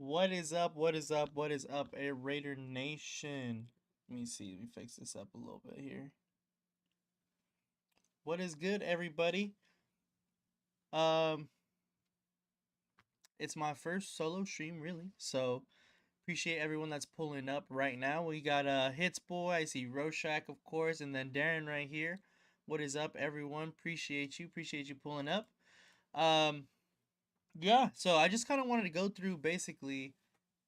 What is up? What is up? What is up, a Raider Nation? Let me see. Let me fix this up a little bit here. What is good, everybody? Um, it's my first solo stream, really. So appreciate everyone that's pulling up right now. We got Hits Boy. I see Rorschach, of course, and then Darren right here. What is up, everyone? Appreciate you. Appreciate you pulling up. Um, yeah. So I just kind of wanted to go through basically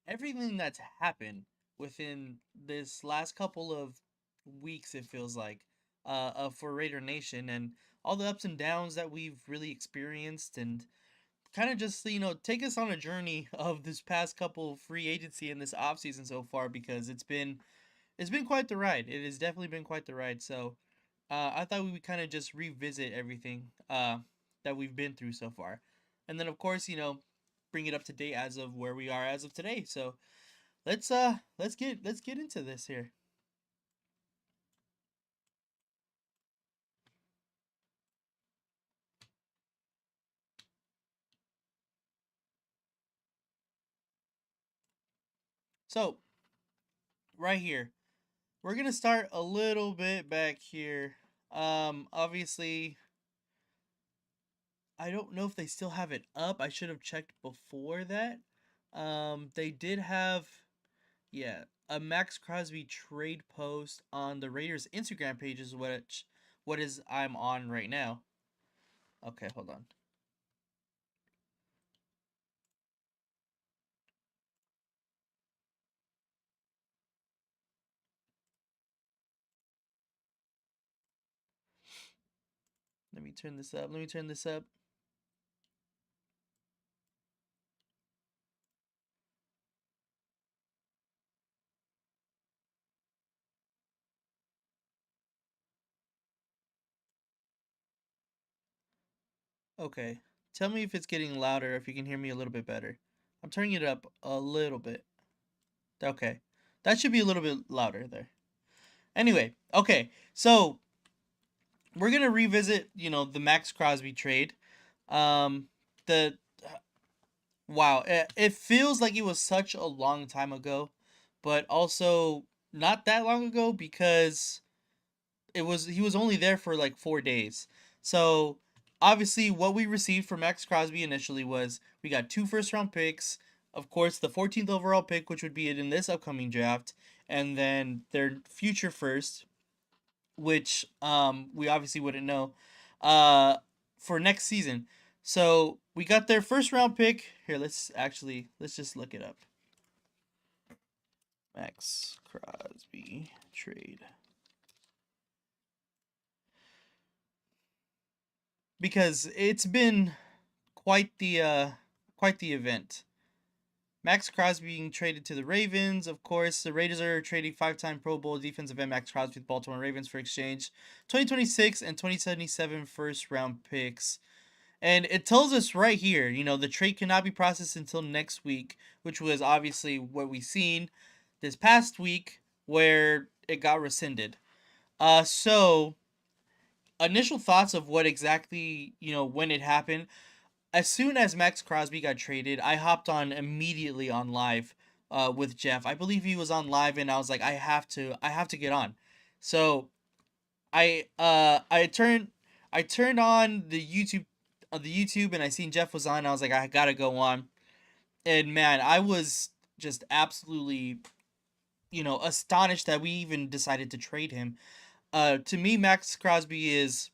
everything that's happened within this last couple of weeks, it feels like, for Raider Nation, and all the ups and downs that we've really experienced, and kind of just take us on a journey of this past couple free agency and this off season so far, because it's been quite the ride. It has definitely been quite the ride. So I thought we would kind of just revisit everything that we've been through so far, and then of course bring it up to date as of where we are as of today. So let's get into this here. So right here, we're gonna start a little bit back here. Obviously, I don't know if they still have it up. I should have checked before that. They did have, yeah, a Max Crosby trade post on the Raiders Instagram page, is what is I'm on right now. Okay, hold on. Let me turn this up. Let me turn this up. Okay. Tell me if it's getting louder, if you can hear me a little bit better. I'm turning it up a little bit. Okay. That should be a little bit louder there. Anyway, okay. So, we're going to revisit, the Max Crosby trade. The wow, it feels like it was such a long time ago, but also not that long ago, because he was only there for like 4 days. So obviously, what we received from Max Crosby initially was we got 2 first round picks, of course the 14th overall pick, which would be it in this upcoming draft, and then their future first, which we obviously wouldn't know, uh for next season. So we got their first round pick here. Let's just look it up. Max Crosby trade, because it's been quite the event. Max Crosby being traded to the Ravens. Of course, the Raiders are trading 5-time Pro Bowl defensive end Max Crosby to the Baltimore Ravens for exchange 2026 and 2077 first round picks. And it tells us right here, the trade cannot be processed until next week, which was obviously what we seen this past week, where it got rescinded. So initial thoughts of what exactly, when it happened. As soon as Max Crosby got traded, I hopped on immediately on live with Jeff. I believe he was on live, and I was like, I have to get on. So I turned on the YouTube, and I seen Jeff was on. I was like, I gotta go on. And man, I was just absolutely, astonished that we even decided to trade him. To me, Max Crosby is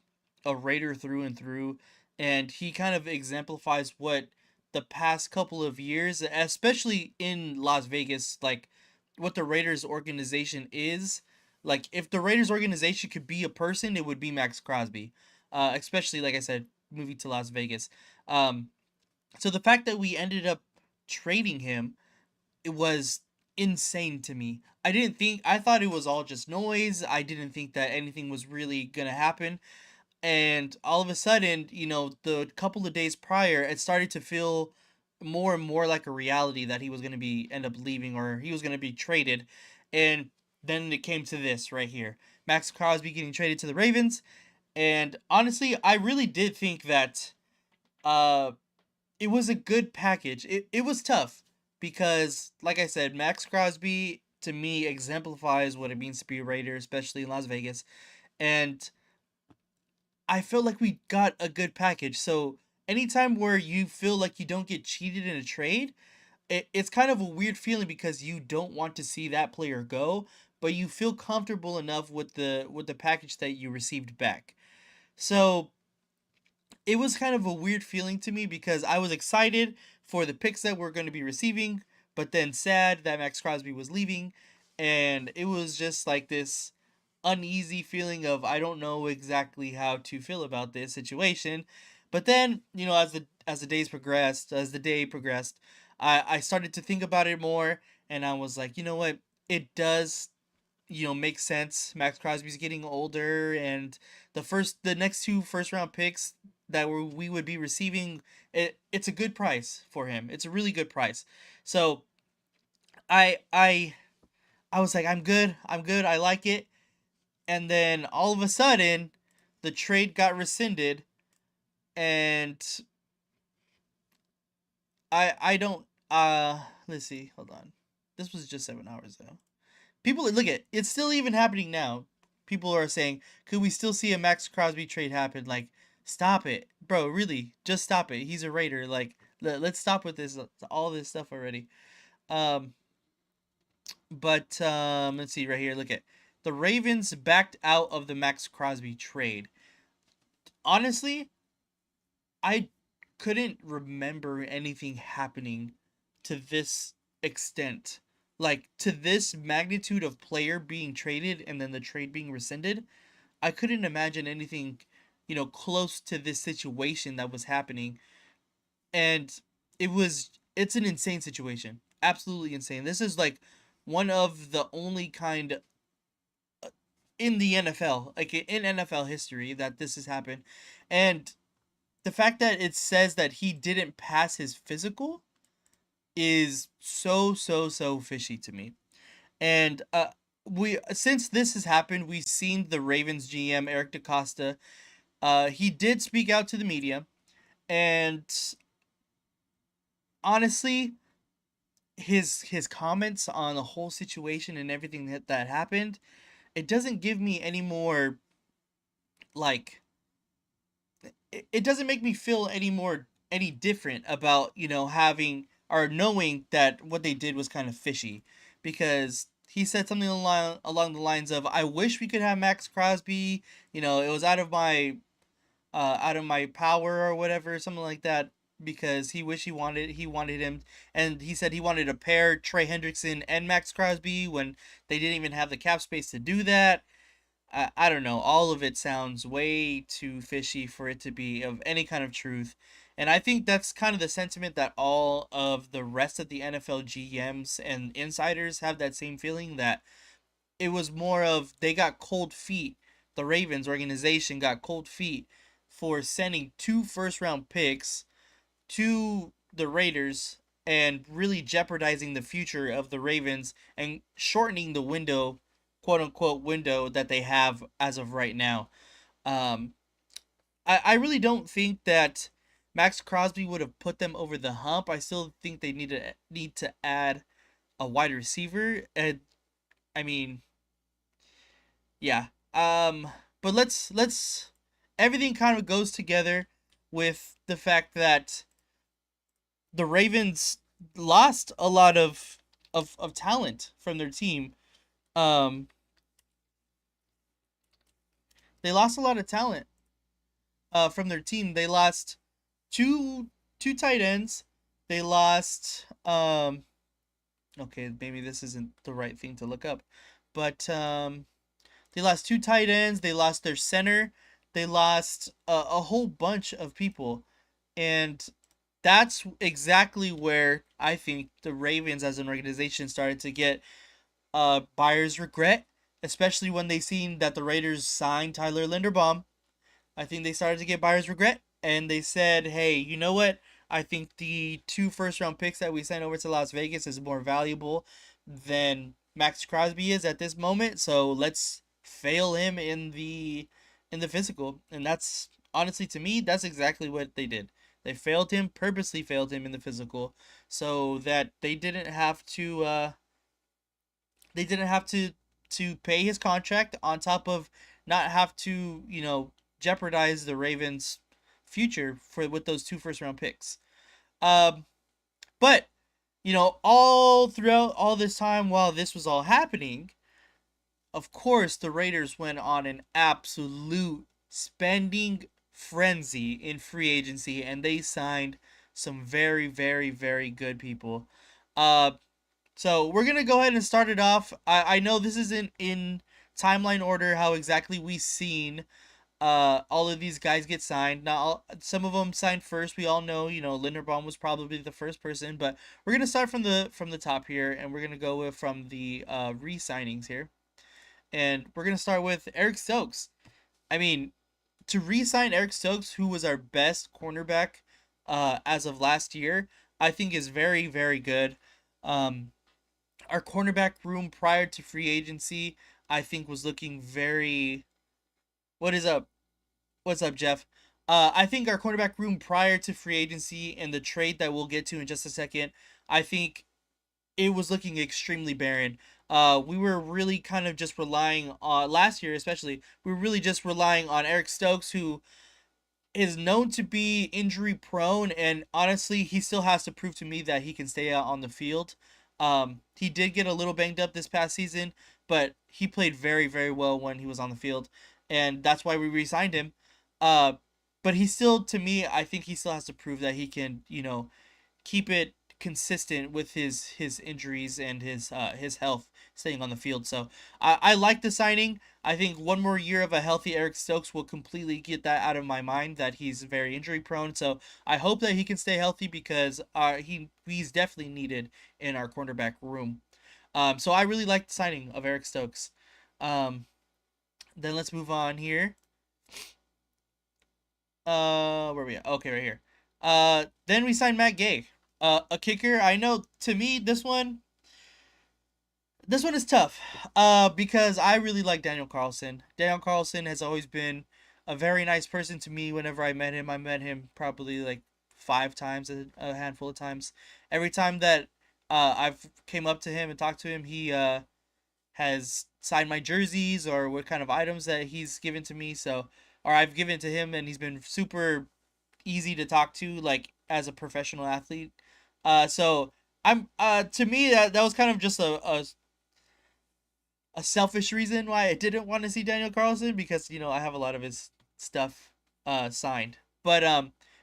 a Raider through and through, and he kind of exemplifies what the past couple of years, especially in Las Vegas, like what the Raiders organization is. Like, if the Raiders organization could be a person, it would be Max Crosby. Especially, like I said, moving to Las Vegas. Um, so the fact that we ended up trading him, it was insane to me. I thought it was all just noise. I didn't think that anything was really gonna happen. And all of a sudden, the couple of days prior, it started to feel more and more like a reality that he was gonna be end up leaving, or he was gonna be traded. And then it came to this right here. Max Crosby getting traded to the Ravens. And honestly, I really did think that uh it was a good package. It was tough. because, like I said, Max Crosby to me exemplifies what it means to be a Raider, especially in Las Vegas. And I feel like we got a good package. So anytime where you feel like you don't get cheated in a trade, it's kind of a weird feeling because you don't want to see that player go, but you feel comfortable enough with the package that you received back. So it was kind of a weird feeling to me because I was excited for the picks that we're going to be receiving, but then sad that Max Crosby was leaving, and it was just like this uneasy feeling of I don't know exactly how to feel about this situation. But then, as the days progressed, as the day progressed, I started to think about it more, and I was like, you know what, it does make sense. Max Crosby's getting older, and the next two first round picks that we would be receiving, it's a good price for him. It's a really good price. So I I I was like, I'm good. I'm good. I like it. And then all of a sudden, the trade got rescinded, and I don't let's see, hold on. This was just 7 hours ago. People look at it's still even happening now. People are saying, could we still see a Max Crosby trade happen? Like, stop it, bro. Really, just stop it. He's a Raider. Like, let's stop with this all this stuff already. Um, but let's see right here. Look at the Ravens backed out of the Max Crosby trade. Honestly, I couldn't remember anything happening to this extent. Like, to this magnitude of player being traded and then the trade being rescinded. I couldn't imagine anything, close to this situation that was happening. And it's an insane situation. Absolutely insane. This is like one of the only kind in the NFL, like in NFL history, that this has happened. And the fact that it says that he didn't pass his physical is so fishy to me. And we since this has happened, we've seen the Ravens GM Eric DaCosta. He did speak out to the media, and honestly, his comments on the whole situation and everything that happened, it doesn't give me any more like it doesn't make me feel any different about having or knowing that what they did was kind of fishy, because he said something along the lines of, I wish we could have Max Crosby, it was out of my power or whatever, something like that, because he wanted him, and he said he wanted to pair Trey Hendrickson and Max Crosby when they didn't even have the cap space to do that. I don't know. All of it sounds way too fishy for it to be of any kind of truth. And I think that's kind of the sentiment that all of the rest of the NFL GMs and insiders have, that same feeling that it was more of they got cold feet. The Ravens organization got cold feet for sending two first round picks to the Raiders and really jeopardizing the future of the Ravens and shortening the window, quote unquote, window that they have as of right now. Um, I really don't think that Max Crosby would have put them over the hump. I still think they need to add a wide receiver. And I mean, yeah. But let's everything kind of goes together with the fact that the Ravens lost a lot of talent from their team. Um, they lost a lot of talent from their team. They lost two two tight ends. They lost okay, maybe this isn't the right thing to look up. But they lost two tight ends, they lost their center, they lost a whole bunch of people. And that's exactly where I think the Ravens as an organization started to get buyer's regret, especially when they seen that the Raiders signed Tyler Linderbaum. I think they started to get buyer's regret, and they said, "Hey, you know what? I think the two first round picks that we sent over to Las Vegas is more valuable than Max Crosby is at this moment. So let's fail him in the physical." And that's honestly, to me, that's exactly what they did. They failed him, purposely failed him in the physical, so that they didn't have to pay his contract on top of not have to, jeopardize the Ravens' future for with those two first round picks. Um, but all throughout all this time while this was all happening, of course, the Raiders went on an absolute spending frenzy in free agency, and they signed some very, very, very good people. Uh, so we're gonna go ahead and start it off. I know this isn't in timeline order how exactly we seen all of these guys get signed. Now some of them signed first. We all know, Linderbaum was probably the first person, but we're gonna start from the top here, and we're gonna go with from the re-signings here, and we're gonna start with Eric Stokes. I mean, to re-sign Eric Stokes, who was our best cornerback as of last year, I think is very, very good. Um, our cornerback room prior to free agency, I think, was looking very. What is up? What's up, Jeff? I think our cornerback room prior to free agency and the trade that we'll get to in just a second, I think it was looking extremely barren. We were really kind of just relying on last year, especially. We were really just relying on Eric Stokes, who is known to be injury prone, and honestly, he still has to prove to me that he can stay out on the field. He did get a little banged up this past season, but he played very, very well when he was on the field, and that's why we re-signed him. Uh, but he still, to me, I think he still has to prove that he can, keep it consistent with his injuries and his health staying on the field. So I like the signing. I think one more year of a healthy Eric Stokes will completely get that out of my mind that he's very injury prone. So I hope that he can stay healthy because he's definitely needed in our cornerback room. So I really like the signing of Eric Stokes. Then let's move on here. Where are we at? Okay, right here. Then we signed Matt Gay, a kicker. I know, to me, this one is tough. Because I really like Daniel Carlson. Daniel Carlson has always been a very nice person to me. Whenever I met him probably like 5 times, a handful of times. Every time that I've came up to him and talked to him, he has signed my jerseys or what kind of items that he's given to me. So, or I've given to him, and he's been super easy to talk to, like as a professional athlete. So I'm to me that was kind of just a selfish reason why I didn't want to see Daniel Carlson, because I have a lot of his stuff signed. But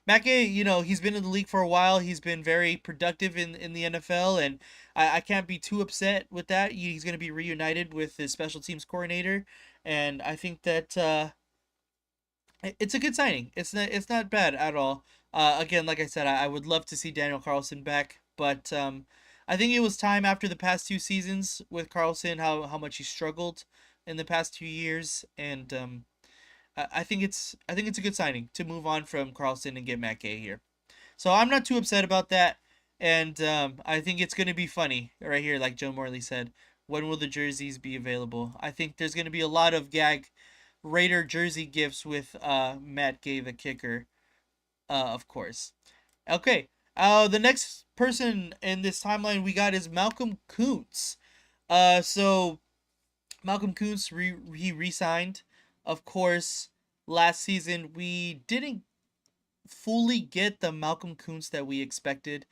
Matt Gay, he's been in the league for a while. He's been very productive in the NFL, and I can't be too upset with that. He's going to be reunited with his special teams coordinator, and I think that it's a good signing. It's not bad at all. Again, like I said, I would love to see Daniel Carlson back, but I think it was time after the past 2 seasons with Carlson, how much he struggled in the past 2 years, and I think it's a good signing to move on from Carlson and get Matt Gay here. So I'm not too upset about that, and I think it's gonna be funny right here, like Joe Morley said. When will the jerseys be available? I think there's gonna be a lot of gag Raider jersey gifts with Matt Gay, the kicker, of course. Okay. The next person in this timeline we got is Malcolm Kuntz. So Malcolm Kuntz he re-signed. Of course, last season we didn't fully get the Malcolm Kuntz that we expected.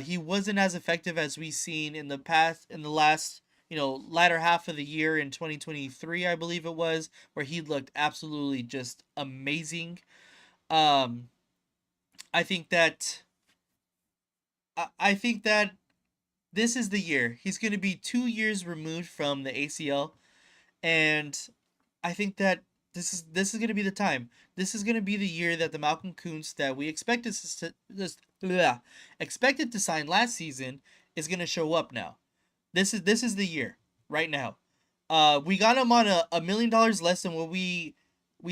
He wasn't as effective as we seen in the last, latter half of the year in 2023, I believe it was, where he looked absolutely just amazing. Um, I think that I think that this is the year. He's going to be 2 years removed from the ACL, and I think that this is going to be the time. This is going to be the year that the Malcolm Kuntz that we expected to sign last season is going to show up now. This is the year right now. We got him on $1 million less than what we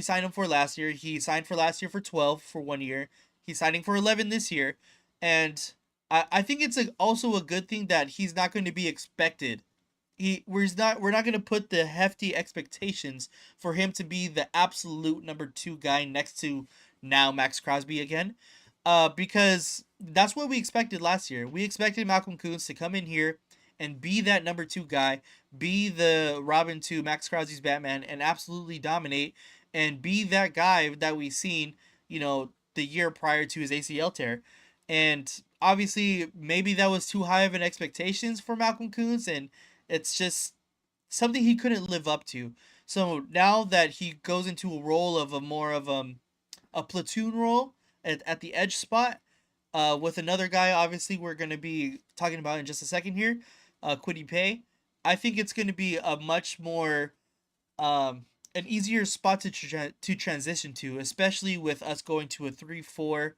signed him for last year. He signed for last year for 12 for 1 year. He's signing for 11 this year, and I think it's also a good thing that he's not going to be expected. We're not going to put the hefty expectations for him to be the absolute number 2 guy next to now Max Crosby again. Because that's what we expected last year. We expected Malcolm Kuntz to come in here and be that number two guy, be the Robin to Max Crosby's Batman, and absolutely dominate, and be that guy that we seen, the year prior to his ACL tear. And obviously, maybe that was too high of an expectations for Malcolm Kuntz, and it's just something he couldn't live up to. So now that he goes into a role of a more of a platoon role at the edge spot, with another guy, obviously we're gonna be talking about in just a second here, Quiddy Pay. I think it's gonna be a much more an easier spot to transition to, especially with us going to a 3-4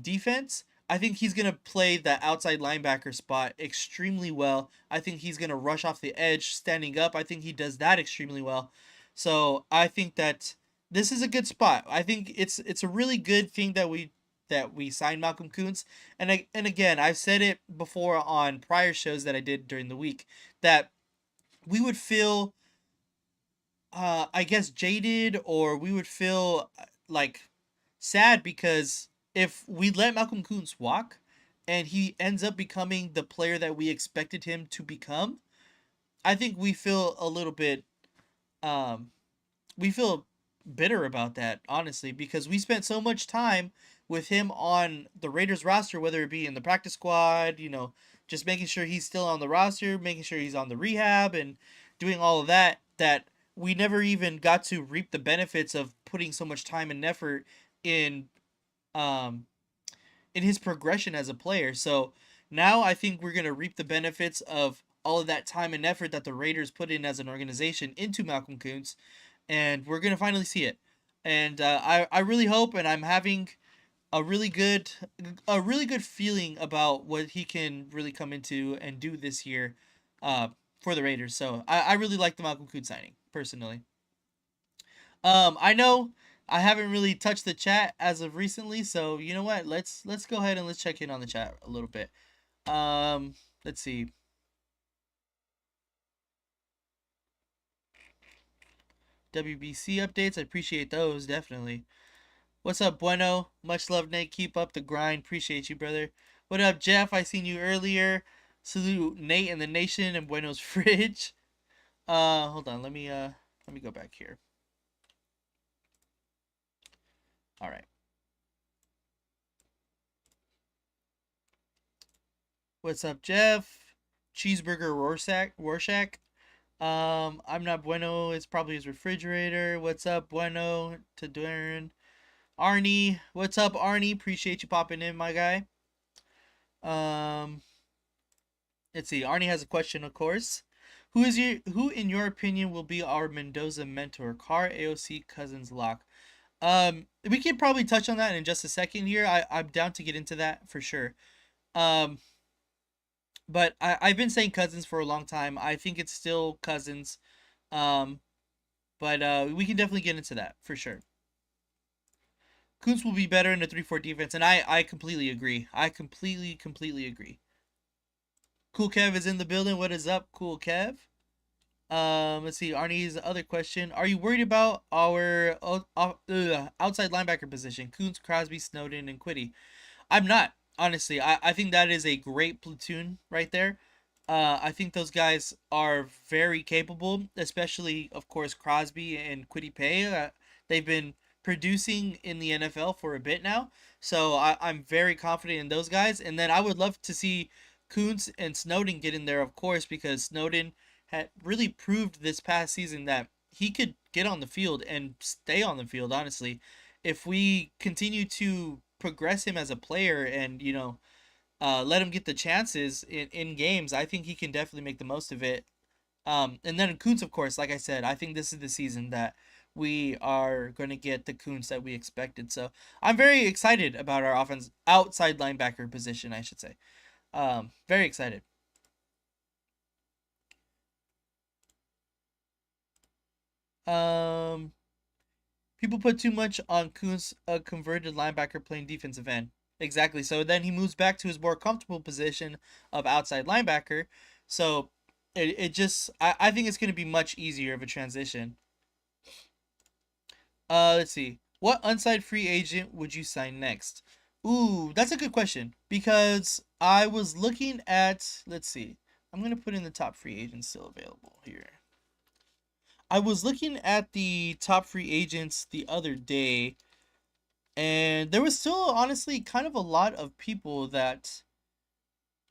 defense. I think he's going to play the outside linebacker spot extremely well. I think he's going to rush off the edge standing up. I think he does that extremely well. So I think that this is a good spot. I think it's a really good thing that we signed Malcolm Kuntz. And again, I've said it before on prior shows that I did during the week that we would feel I guess jaded, or we would feel like sad because if we let Malcolm Kuntz walk and he ends up becoming the player that we expected him to become, I think we feel a little bit um we feel bitter about that, honestly, because we spent so much time with him on the Raiders roster, whether it be in the practice squad, just making sure he's still on the roster, making sure he's on the rehab, and doing all of that, that we never even got to reap the benefits of putting so much time and effort in um in his progression as a player. So now I think we're going to reap the benefits of all of that time and effort that the Raiders put in as an organization into Malcolm Kuntz, and we're gonna finally see it. And I really hope, and I'm having a really good a really good feeling about what he can really come into and do this year, uh, for the Raiders. So I really like the Malcolm Kuntz signing personally. I know I haven't really touched the chat as of recently, so you know what? Let's go ahead and let's check in on the chat a little bit. Um, let's see. WBC updates. I appreciate those definitely. What's up, Bueno? Much love, Nate. Keep up the grind. Appreciate you, brother. What up, Jeff? I seen you earlier. Salute Nate and the nation and Bueno's fridge. Hold on. Let me go back here. All right. What's up, Jeff? Cheeseburger Rorschach. I'm not Bueno. It's probably his refrigerator. What's up, Bueno? To Darren. Arnie. What's up, Arnie? Appreciate you popping in, my guy. Um, let's see. Arnie has a question, of course. Who in your opinion will be our Mendoza mentor? Carr, AOC, Cousins, Lock. We can probably touch on that in just a second here. I'm down to get into that for sure. Um, but I've been saying Cousins for a long time. I think it's still Cousins. Um, but we can definitely get into that for sure. Kuntz will be better in a 3-4 defense, and I completely agree. I completely agree. Cool Kev is in the building. What is up, Cool Kev? Let's see. Arnie's other question: are you worried about our outside linebacker position? Kuntz, Crosby, Snowden, and Quiddy. I'm not, honestly. I think that is a great platoon right there. I think those guys are very capable, especially, of course, Crosby and Quiddy Pay. They've been producing in the NFL for a bit now, so I'm very confident in those guys. And then I would love to see Kuntz and Snowden get in there, of course, because Snowden had really proved this past season that he could get on the field and stay on the field, honestly. If we continue to progress him as a player and, let him get the chances in games, I think he can definitely make the most of it. And then Kuntz, of course, like I said, I think this is the season that we are going to get the Kuntz that we expected. So I'm very excited about our offense outside linebacker position, I should say. Very excited. Um, People put too much on Kuntz, a converted linebacker playing defensive end. Exactly. So then he moves back to his more comfortable position of outside linebacker. So it just I think it's going to be much easier of a transition. Let's see. What unsigned free agent would you sign next? Ooh, that's a good question because I was looking at, let's see. I'm going to put in the top free agents still available here. I was looking at the top free agents the other day, and there was still honestly kind of a lot of people that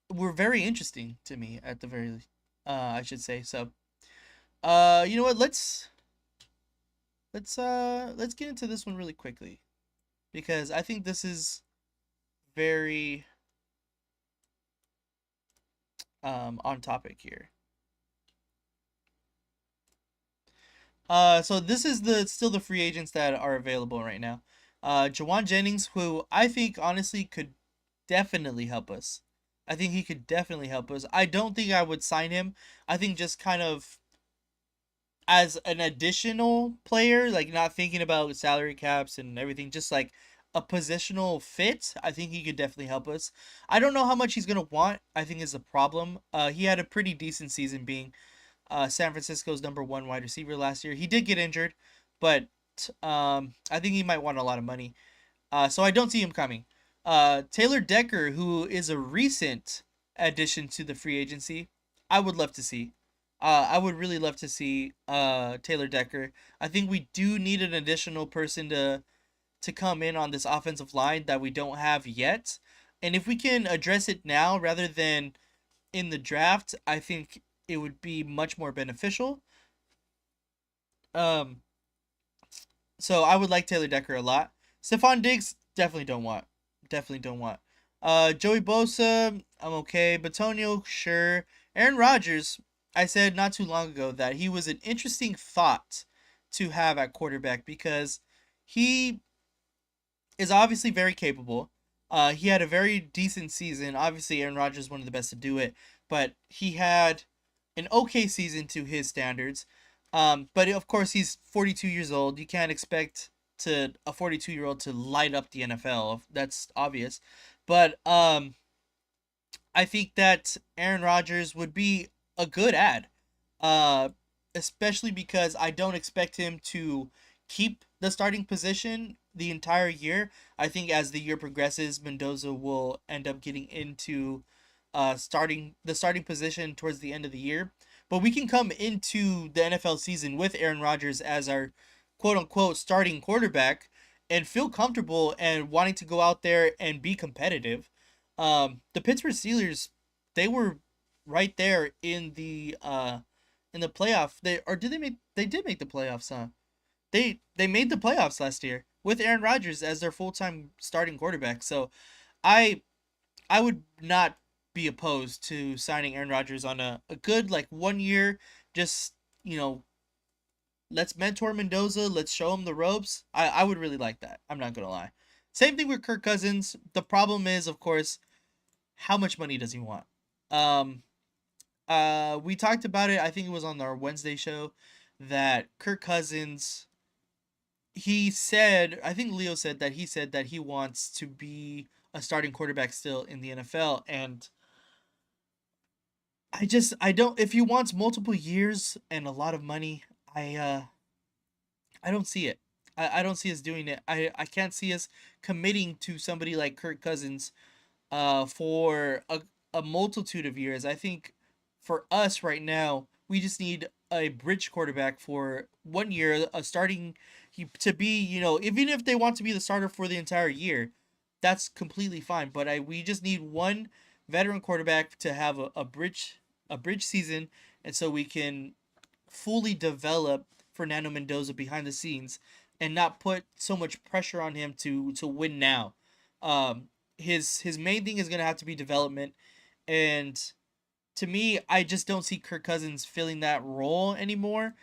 were very interesting to me at the very I should say. So, you know what? Let's get into this one really quickly because I think this is very on topic here. So this is the still the free agents that are available right now. Jawan Jennings, who I think honestly could definitely help us. I think he could definitely help us. I don't think I would sign him. I think just kind of as an additional player, like not thinking about salary caps and everything, just like a positional fit, I think he could definitely help us. I don't know how much he's gonna want. I think is the problem. He had a pretty decent season being San Francisco's number one wide receiver last year. He did get injured, but I think he might want a lot of money. So I don't see him coming. Taylor Decker, who is a recent addition to the free agency, I would love to see. I would really love to see Taylor Decker. I think we do need an additional person to come in on this offensive line that we don't have yet. And if we can address it now rather than in the draft, I think it would be much more beneficial. Um, so I would like Taylor Decker a lot. Stephon Diggs definitely don't want. Definitely don't want. Joey Bosa, I'm okay. Batonio, sure. Aaron Rodgers, I said not too long ago that he was an interesting thought to have at quarterback because he is obviously very capable. He had a very decent season. Obviously, Aaron Rodgers is one of the best to do it, but he had an okay season to his standards. But of course, he's 42 years old. You can't expect to a 42-year-old to light up the NFL. That's obvious. But I think that Aaron Rodgers would be a good ad, uh, especially because I don't expect him to keep the starting position the entire year. I think as the year progresses, Mendoza will end up getting into starting position towards the end of the year. But we can come into the NFL season with Aaron Rodgers as our quote unquote starting quarterback and feel comfortable and wanting to go out there and be competitive. The Pittsburgh Steelers, they were right there in the playoff. They or did they make they did make the playoffs, huh? They made the playoffs last year with Aaron Rodgers as their full-time starting quarterback. So I I would not be opposed to signing Aaron Rodgers on a good like 1 year, just you know, let's mentor Mendoza, let's show him the ropes. I would really like that. I'm not gonna lie. Same thing with Kirk Cousins. The problem is, of course, how much money does he want? Um, we talked about it. I think it was on our Wednesday show that Kirk Cousins. He said, I think Leo said that he said that he wants to be a starting quarterback still in the NFL, and I don't. If he wants multiple years and a lot of money, I don't see it. I don't see us doing it. I can't see us committing to somebody like Kirk Cousins for a multitude of years. I think for us right now, we just need a bridge quarterback for 1 year, a starting to be, even if they want to be the starter for the entire year, that's completely fine. But we just need one veteran quarterback to have a bridge season, and so we can fully develop Fernando Mendoza behind the scenes and not put so much pressure on him to win now. His main thing is gonna have to be development, and to me, I just don't see Kirk Cousins filling that role anymore,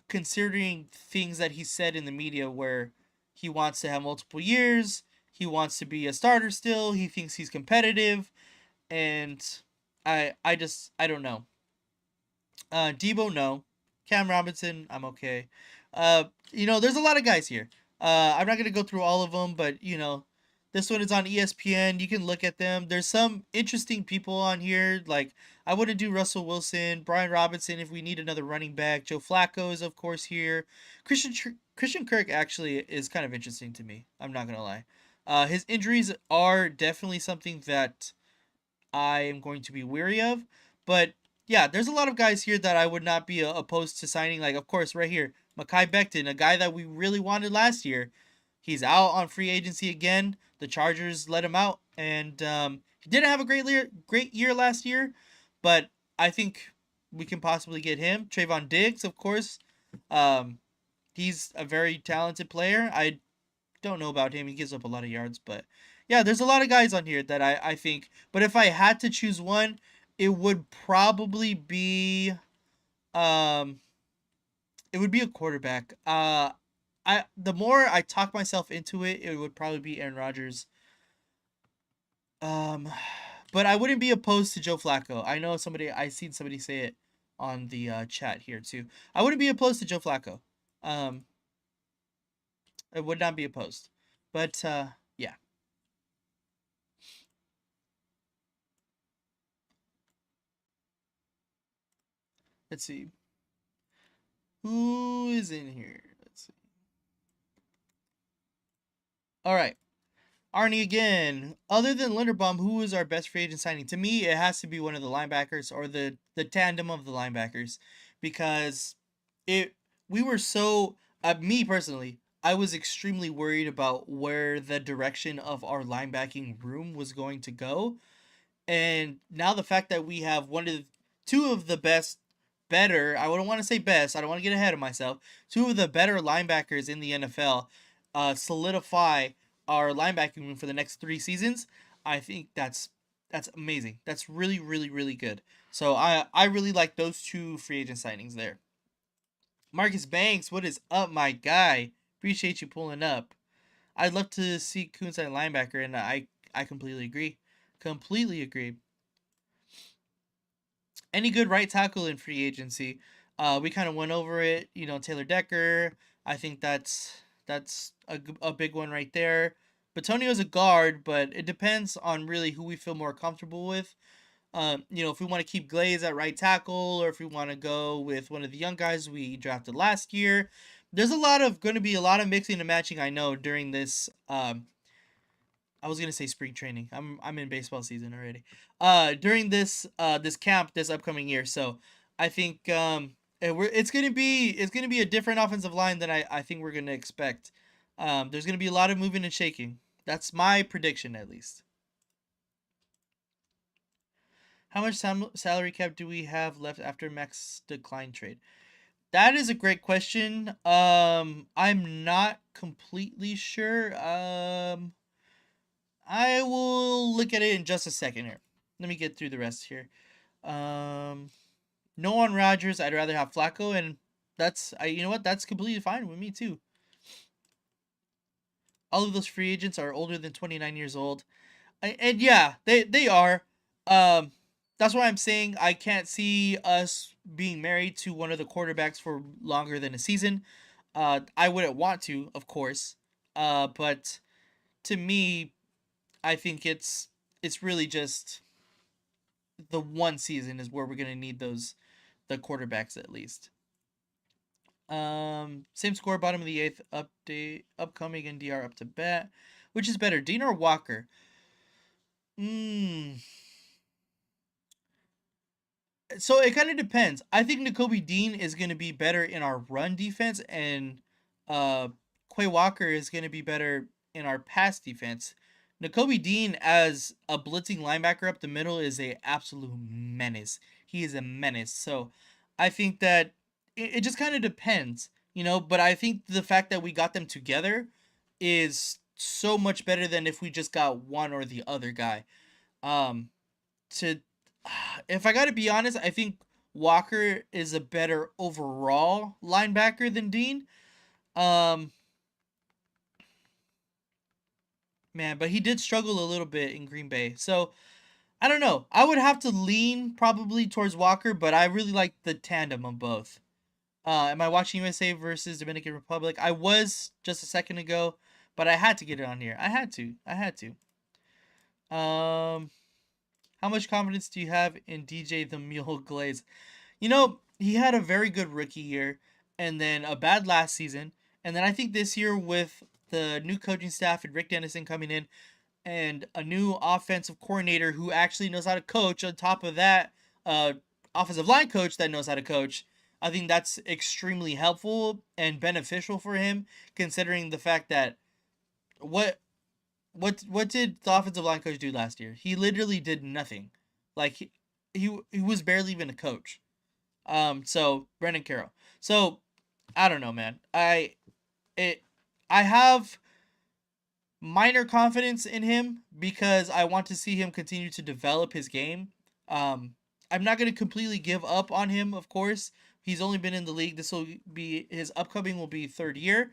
considering things that he said in the media where he wants to have multiple years, he wants to be a starter still, he thinks he's competitive, and I don't know. Debo, no. Cam Robinson, I'm okay. There's a lot of guys here. I'm not gonna go through all of them, but this one is on ESPN. You can look at them. There's some interesting people on here. Like I wouldn't do Russell Wilson, Brian Robinson if we need another running back. Joe Flacco is of course here. Christian Kirk actually is kind of interesting to me. I'm not gonna lie. His injuries are definitely something that I am going to be weary of. But yeah, there's a lot of guys here that I would not be opposed to signing. Like, of course, right here, Mekhi Becton, a guy that we really wanted last year. He's out on free agency again. The Chargers let him out, and he didn't have a great year last year, but I think we can possibly get him. Trayvon Diggs, of course. Um, he's a very talented player. I don't know about him. He gives up a lot of yards, but yeah, there's a lot of guys on here that I think. But if I had to choose one, it would probably be um it would be a quarterback. I the more I talk myself into it, it would probably be Aaron Rodgers. Um, but I wouldn't be opposed to Joe Flacco. I seen somebody say it on the chat here too. I wouldn't be opposed to Joe Flacco. Um, I would not be opposed. But yeah, let's see who is in here. Let's see. All right. Arnie again. Other than Linderbaum, who is our best free agent signing? To me, it has to be one of the linebackers or the tandem of the linebackers, because it we were so me personally, I was extremely worried about where the direction of our linebacking room was going to go, and now the fact that we have two of the best, better, I wouldn't want to say best, I don't want to get ahead of myself, two of the better linebackers in the NFL, solidify our linebacking room for the next 3 seasons. I think that's amazing. That's really, really, really good. So I really like those two free agent signings there. Marcus Banks, what is up, my guy? Appreciate you pulling up. I'd love to see Coons at linebacker, and I completely agree. Completely agree. Any good right tackle in free agency? We kind of went over it. Taylor Decker. I think that's a big one right there. Batonio's a guard, but it depends on really who we feel more comfortable with. If we want to keep Glaze at right tackle, or if we want to go with one of the young guys we drafted last year. There's going to be a lot of mixing and matching. I know during this I was gonna say spring training. I'm in baseball season already. During this camp this upcoming year, so I think it's gonna be a different offensive line than I think we're gonna expect. There's gonna be a lot of moving and shaking. That's my prediction, at least. How much salary cap do we have left after Max decline trade? That is a great question. I'm not completely sure. I will look at it in just a second here. Let me get through the rest here. Um, no on Rodgers. I'd rather have Flacco, and you know what? That's completely fine with me too. All of those free agents are older than 29 years old, and yeah, they are. Um, that's why I'm saying I can't see us being married to one of the quarterbacks for longer than a season. I wouldn't want to, of course. But to me, I think it's really just the one season is where we're gonna need the quarterbacks at least. Same score, bottom of the eighth, update upcoming and DR up to bat. Which is better, Dean or Walker? Hmm. So it kind of depends. I think N'Kobe Dean is going to be better in our run defense, and uh, Quay Walker is going to be better in our pass defense. N'Kobe Dean as a blitzing linebacker up the middle is a absolute menace. He is a menace. So I think that it just kind of depends. But I think the fact that we got them together is so much better than if we just got one or the other guy. Um, to If I got to be honest, I think Walker is a better overall linebacker than Dean. Um, man, but he did struggle a little bit in Green Bay. So I don't know. I would have to lean probably towards Walker, but I really like the tandem of both. Am I watching USA versus Dominican Republic? I was just a second ago, but I had to get it on here. I had to. I had to. How much confidence do you have in DJ the Mule Glaze? He had a very good rookie year, and then a bad last season, and then I think this year with the new coaching staff and Rick Dennison coming in, and a new offensive coordinator who actually knows how to coach. On top of that, uh, offensive line coach that knows how to coach. I think that's extremely helpful and beneficial for him, considering the fact that what what did the offensive line coach do last year? He literally did nothing. Like he was barely even a coach. So Brendan Carroll. So I don't know, man. It I have minor confidence in him because I want to see him continue to develop his game. Um, I'm not going to completely give up on him, of course. He's only been in the league. This will be his upcoming will be third year,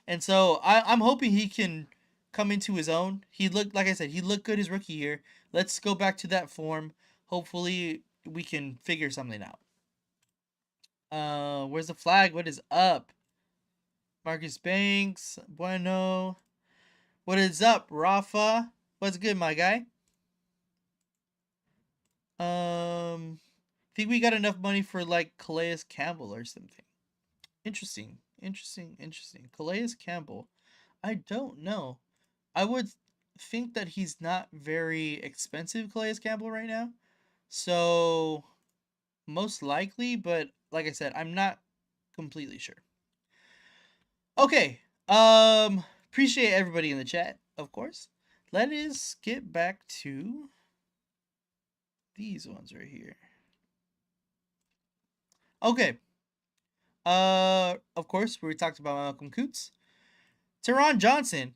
and so I'm hoping he can come into his own. He looked, like I said, he looked good his rookie year. Let's go back to that form. Hopefully, we can figure something out. Where's the flag? What is up? Marcus Banks, bueno. What is up, Rafa? What's good, my guy? Think we got enough money for like Calais Campbell or something. Interesting. Calais Campbell. I don't know. I would think that he's not very expensive, Calais Campbell, right now. So most likely, but like I said, I'm not completely sure. Okay. Appreciate everybody in the chat, of course. Let us get back to these ones right here. Okay. Of course, we talked about Malcolm Coots. Teron Johnson.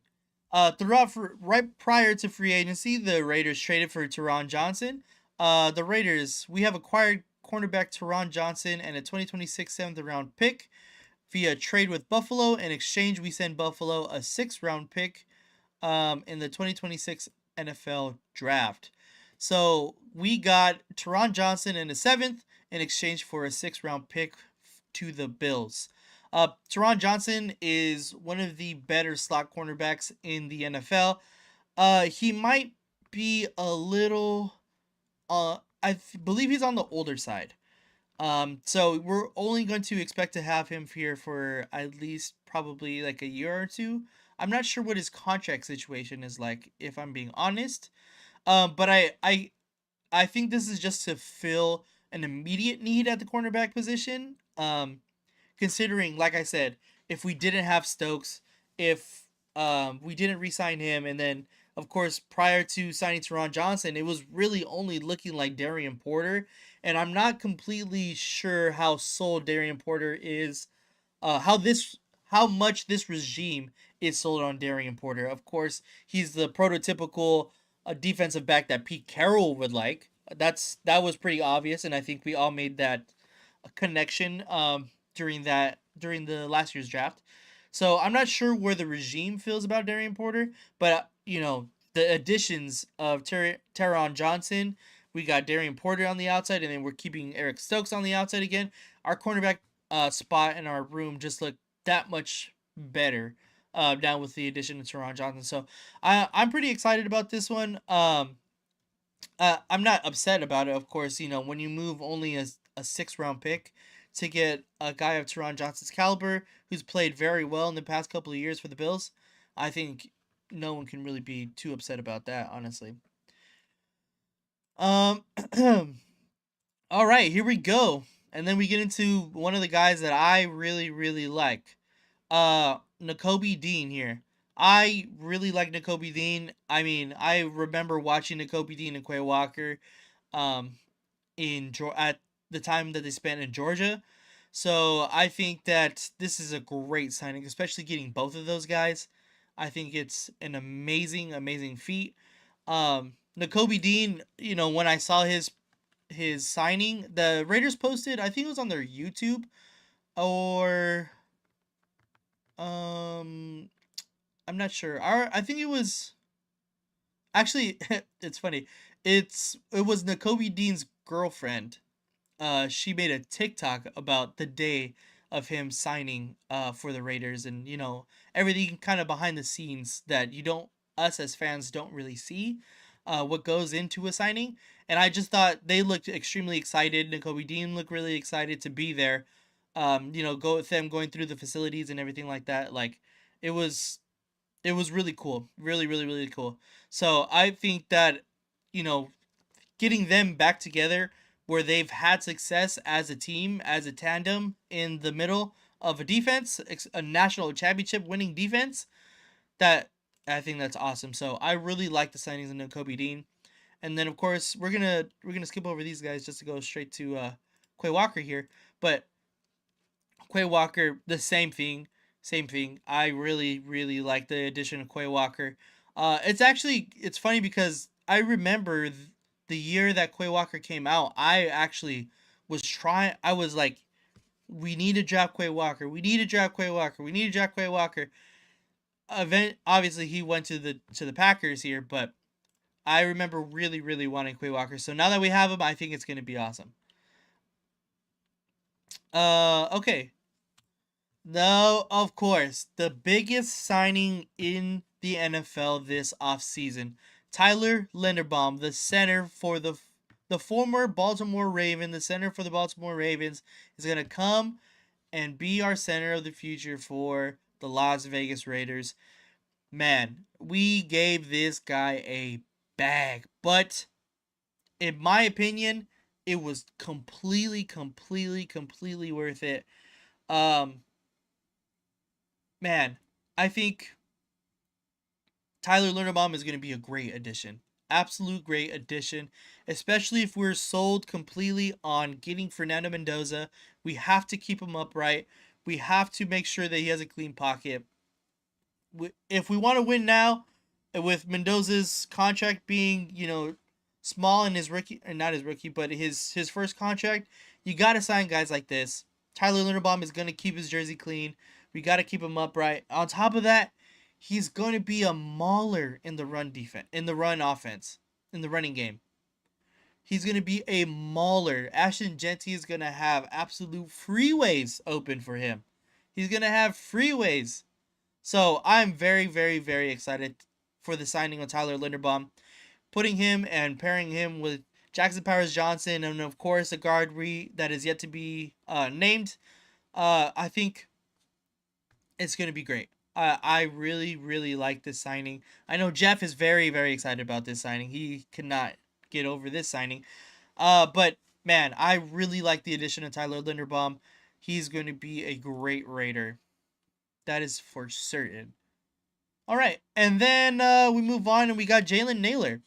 Right prior to free agency, the Raiders traded for Teron Johnson. The Raiders, we have acquired cornerback Teron Johnson and a 2026 7th round pick via trade with Buffalo. In exchange, we send Buffalo a 6th round pick in the 2026 NFL draft. So we got Teron Johnson in the 7th in exchange for a 6th round pick to the Bills. Teron Johnson is one of the better slot cornerbacks in the NFL. He might be a little, believe he's on the older side. So we're only going to expect to have him here for at least probably like a year or two. I'm not sure what his contract situation is like, if I'm being honest. But I think this is just to fill an immediate need at the cornerback position. Considering, like I said, if we didn't have Stokes, if we didn't re-sign him, and then of course prior to signing Teron Johnson, it was really only looking like Darian Porter, and I'm not completely sure how sold Darian Porter is, how much this regime is sold on Darian Porter. Of course, he's the prototypical defensive back that Pete Carroll would like. That was pretty obvious, and I think we all made that connection during the last year's draft. So I'm not sure where the regime feels about Darian Porter, but the additions of Teron Johnson, we got Darian Porter on the outside, and then we're keeping Eric Stokes on the outside again. Our cornerback spot in our room just looked that much better down with the addition of Teron Johnson. So I'm pretty excited about this one. I'm not upset about it, of course. When you move only a 6th round pick to get a guy of Teron Johnson's caliber who's played very well in the past couple of years for the Bills, I think no one can really be too upset about that, honestly. All right, here we go. And then we get into one of the guys that I really, really like. Nakobe Dean here. I really like Nakobe Dean. I mean, I remember watching Nakobe Dean and Quay Walker at the time that they spent in Georgia. So I think that this is a great signing, especially getting both of those guys. I think it's an amazing, amazing feat. Nakobe Dean, when I saw his signing, the Raiders posted, I think it was on their YouTube, or I'm not sure. I think it was actually it's funny. It was Nakobe Dean's girlfriend. She made a TikTok about the day of him signing for the Raiders, and everything kind of behind the scenes that us as fans don't really see what goes into a signing. And I just thought they looked extremely excited. Nakobe Dean looked really excited to be there. Go with them going through the facilities and everything like that. Like, it was It was really cool, really, really, really cool. So I think that, you know, getting them back together where they've had success as a team, as a tandem in the middle of a defense, a national championship winning defense, that I think that's awesome. So I really like the signings of Kobe Dean. And then of course we're gonna skip over these guys just to go straight to Quay Walker here. But Quay Walker, the same thing, same thing. I really really like the addition of Quay Walker. It's funny because I remember the year that Quay Walker came out. I actually was trying. I was like, we need to draft Quay Walker. We need to draft Quay Walker. We need to draft Quay Walker. Obviously he went to the Packers here, but I remember really, really wanting Quay Walker. So now that we have him, I think it's gonna be awesome. Okay. No, of course, the biggest signing in the NFL this offseason. Tyler Linderbaum, the center for the former Baltimore Raven, the center for the Baltimore Ravens, is gonna come and be our center of the future for the Las Vegas Raiders. Man, we gave this guy a bag, but in my opinion, it was completely, completely, completely worth it. Um, man, I think Tyler Linderbaum is going to be a great addition. Absolute great addition, especially if we're sold completely on getting Fernando Mendoza. We have to keep him upright. We have to make sure that he has a clean pocket. If we want to win now, with Mendoza's contract being, small in his rookie, or not his rookie, but his first contract, you got to sign guys like this. Tyler Linderbaum is going to keep his jersey clean. We got to keep him upright. On top of that, he's going to be a mauler in the run defense, in the run offense, in the running game. He's going to be a mauler. Ashton Genty is going to have absolute freeways open for him. He's going to have freeways. So I'm very, very, very excited for the signing of Tyler Linderbaum, putting him and pairing him with Jackson Powers Johnson, and of course a guard that is yet to be named. I think it's going to be great. I really, really like this signing. I know Jeff is very, very excited about this signing. He cannot get over this signing. But man, I really like the addition of Tyler Linderbaum. He's going to be a great Raider. That is for certain. All right, and then we move on, and we got Jalen Nailor.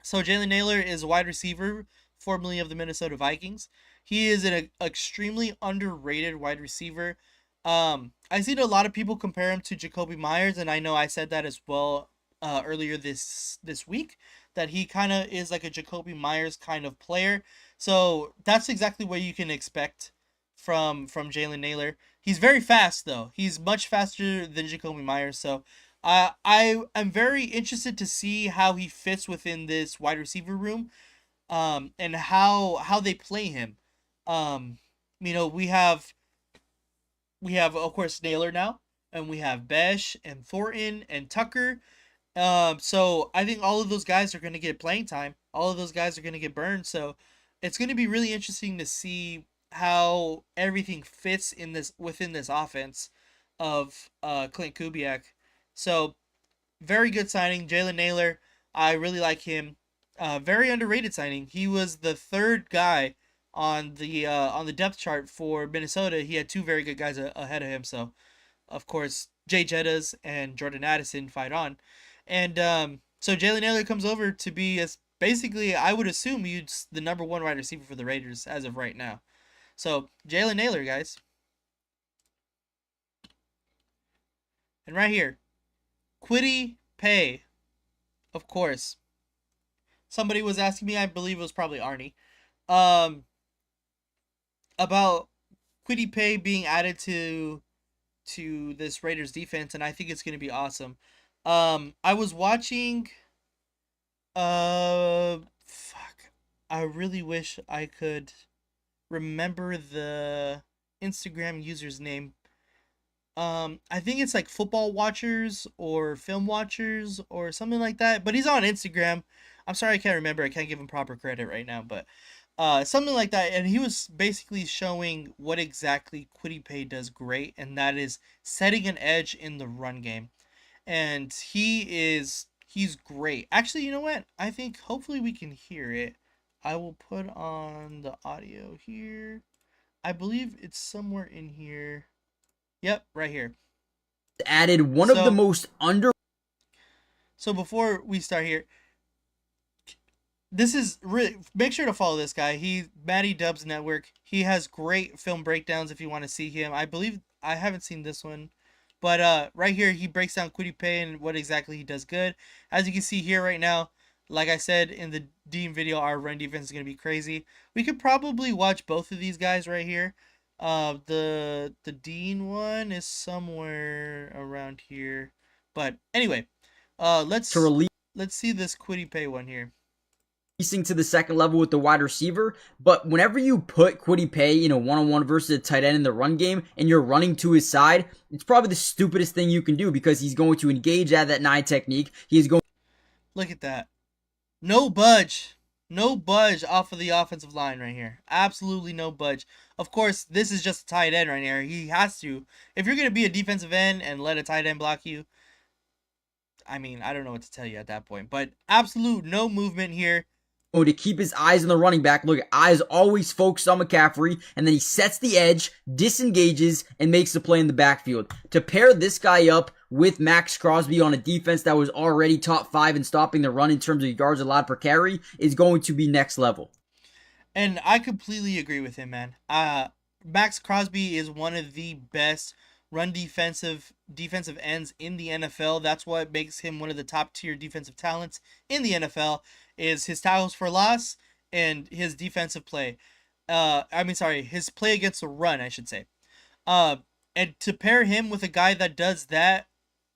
So Jalen Nailor is a wide receiver, formerly of the Minnesota Vikings. He is an extremely underrated wide receiver. I seen a lot of people compare him to Jacoby Myers, and I know I said that as well earlier this week, that he kind of is like a Jacoby Myers kind of player. So that's exactly what you can expect from Jalen Nailor. He's very fast though. He's much faster than Jacoby Myers. So I am very interested to see how he fits within this wide receiver room, and how they play him. Um, we have of course Naylor now, and we have Besh and Thornton and Tucker. So I think all of those guys are going to get playing time. All of those guys are going to get burned. So it's going to be really interesting to see how everything fits in this within this offense of Clint Kubiak. So very good signing, Jalen Naylor. I really like him. Very underrated signing. He was the third guy on the depth chart for Minnesota. He had two very good guys ahead of him. So of course Jay Jettas and Jordan Addison fight on, and so Jalen Naylor comes over to be as basically I would assume he's the number one wide receiver for the Raiders as of right now. So Jalen Naylor, guys, and right here, Kwity Paye, of course. Somebody was asking me, I believe it was probably Arnie, um, about Kwity Paye being added to this Raiders defense, and I think it's gonna be awesome. I was watching. Fuck. I really wish I could remember the Instagram user's name. I think it's like football watchers or film watchers or something like that. But he's on Instagram. I'm sorry I can't remember. I can't give him proper credit right now, but something like that. And he was basically showing what exactly Kwity Paye does great, and that is setting an edge in the run game. and he's great. Actually, you know what? I think hopefully we can hear it. I will put on the audio here. I believe it's somewhere in here. Yep, right here. Added one of the So most under. so before we start here, this is really, make sure to follow this guy. He Matty Dubs Network. He has great film breakdowns if you want to see him. I believe I haven't seen this one, but right here he breaks down Quiddy Pay and what exactly he does good. As you can see here right now, like I said in the Dean video, our run defense is gonna be crazy. We could probably watch both of these guys right here. The Dean one is somewhere around here, but anyway, uh, To let's release let's see this Quiddy Pay one here. to the second level with the wide receiver. But whenever you put Quiddy Pay in a one-on-one versus a tight end in the run game and you're running to his side, it's probably the stupidest thing you can do because he's going to engage at that 9 technique. He's going Look at that. No budge. No budge off of the offensive line right here. Absolutely no budge. Of course, this is just a tight end right here. He has to. If you're going to be a defensive end and let a tight end block you, I mean, I don't know what to tell you at that point. But absolute no movement here. to keep his eyes on the running back. Look, eyes always focused on McCaffrey, and then he sets the edge, disengages, and makes the play in the backfield. To pair this guy up with Max Crosby on a defense that was already top 5 in stopping the run in terms of yards allowed per carry is going to be next level. And I completely agree with him, man. Max Crosby is one of the best run defensive ends in the NFL. That's what makes him one of the top tier defensive talents in the NFL is his tackles for loss and his defensive play. Sorry, his play against the run, I should say. Uh, and to pair him with a guy that does that,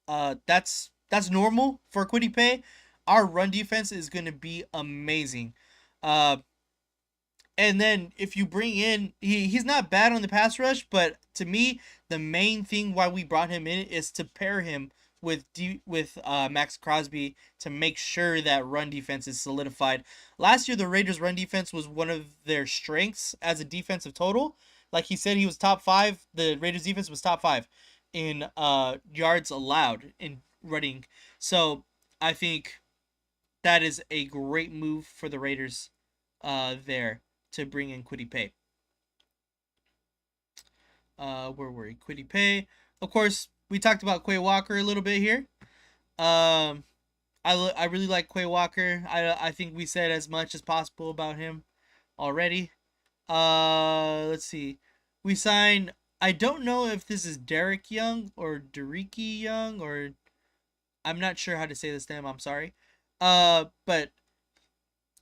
that's normal for Quiddy Pay. Our run defense is going to be amazing. Uh, and then if you bring in, he's not bad on the pass rush, but to me, the main thing why we brought him in is to pair him with Max Crosby to make sure that run defense is solidified. Last year, the Raiders' run defense was one of their strengths as a defensive total. Like he said, he was top 5. The Raiders' defense was top 5 in yards allowed in running. So I think that is a great move for the Raiders there to bring in Quiddy Pay. Where were we? Quiddy Pay. Of course, we talked about Quay Walker a little bit here. Um, I really like Quay Walker. I think we said as much as possible about him already. Let's see. We signed. I don't know if this is Derek Young or Dereki Young or I'm not sure how to say this name. I'm sorry. But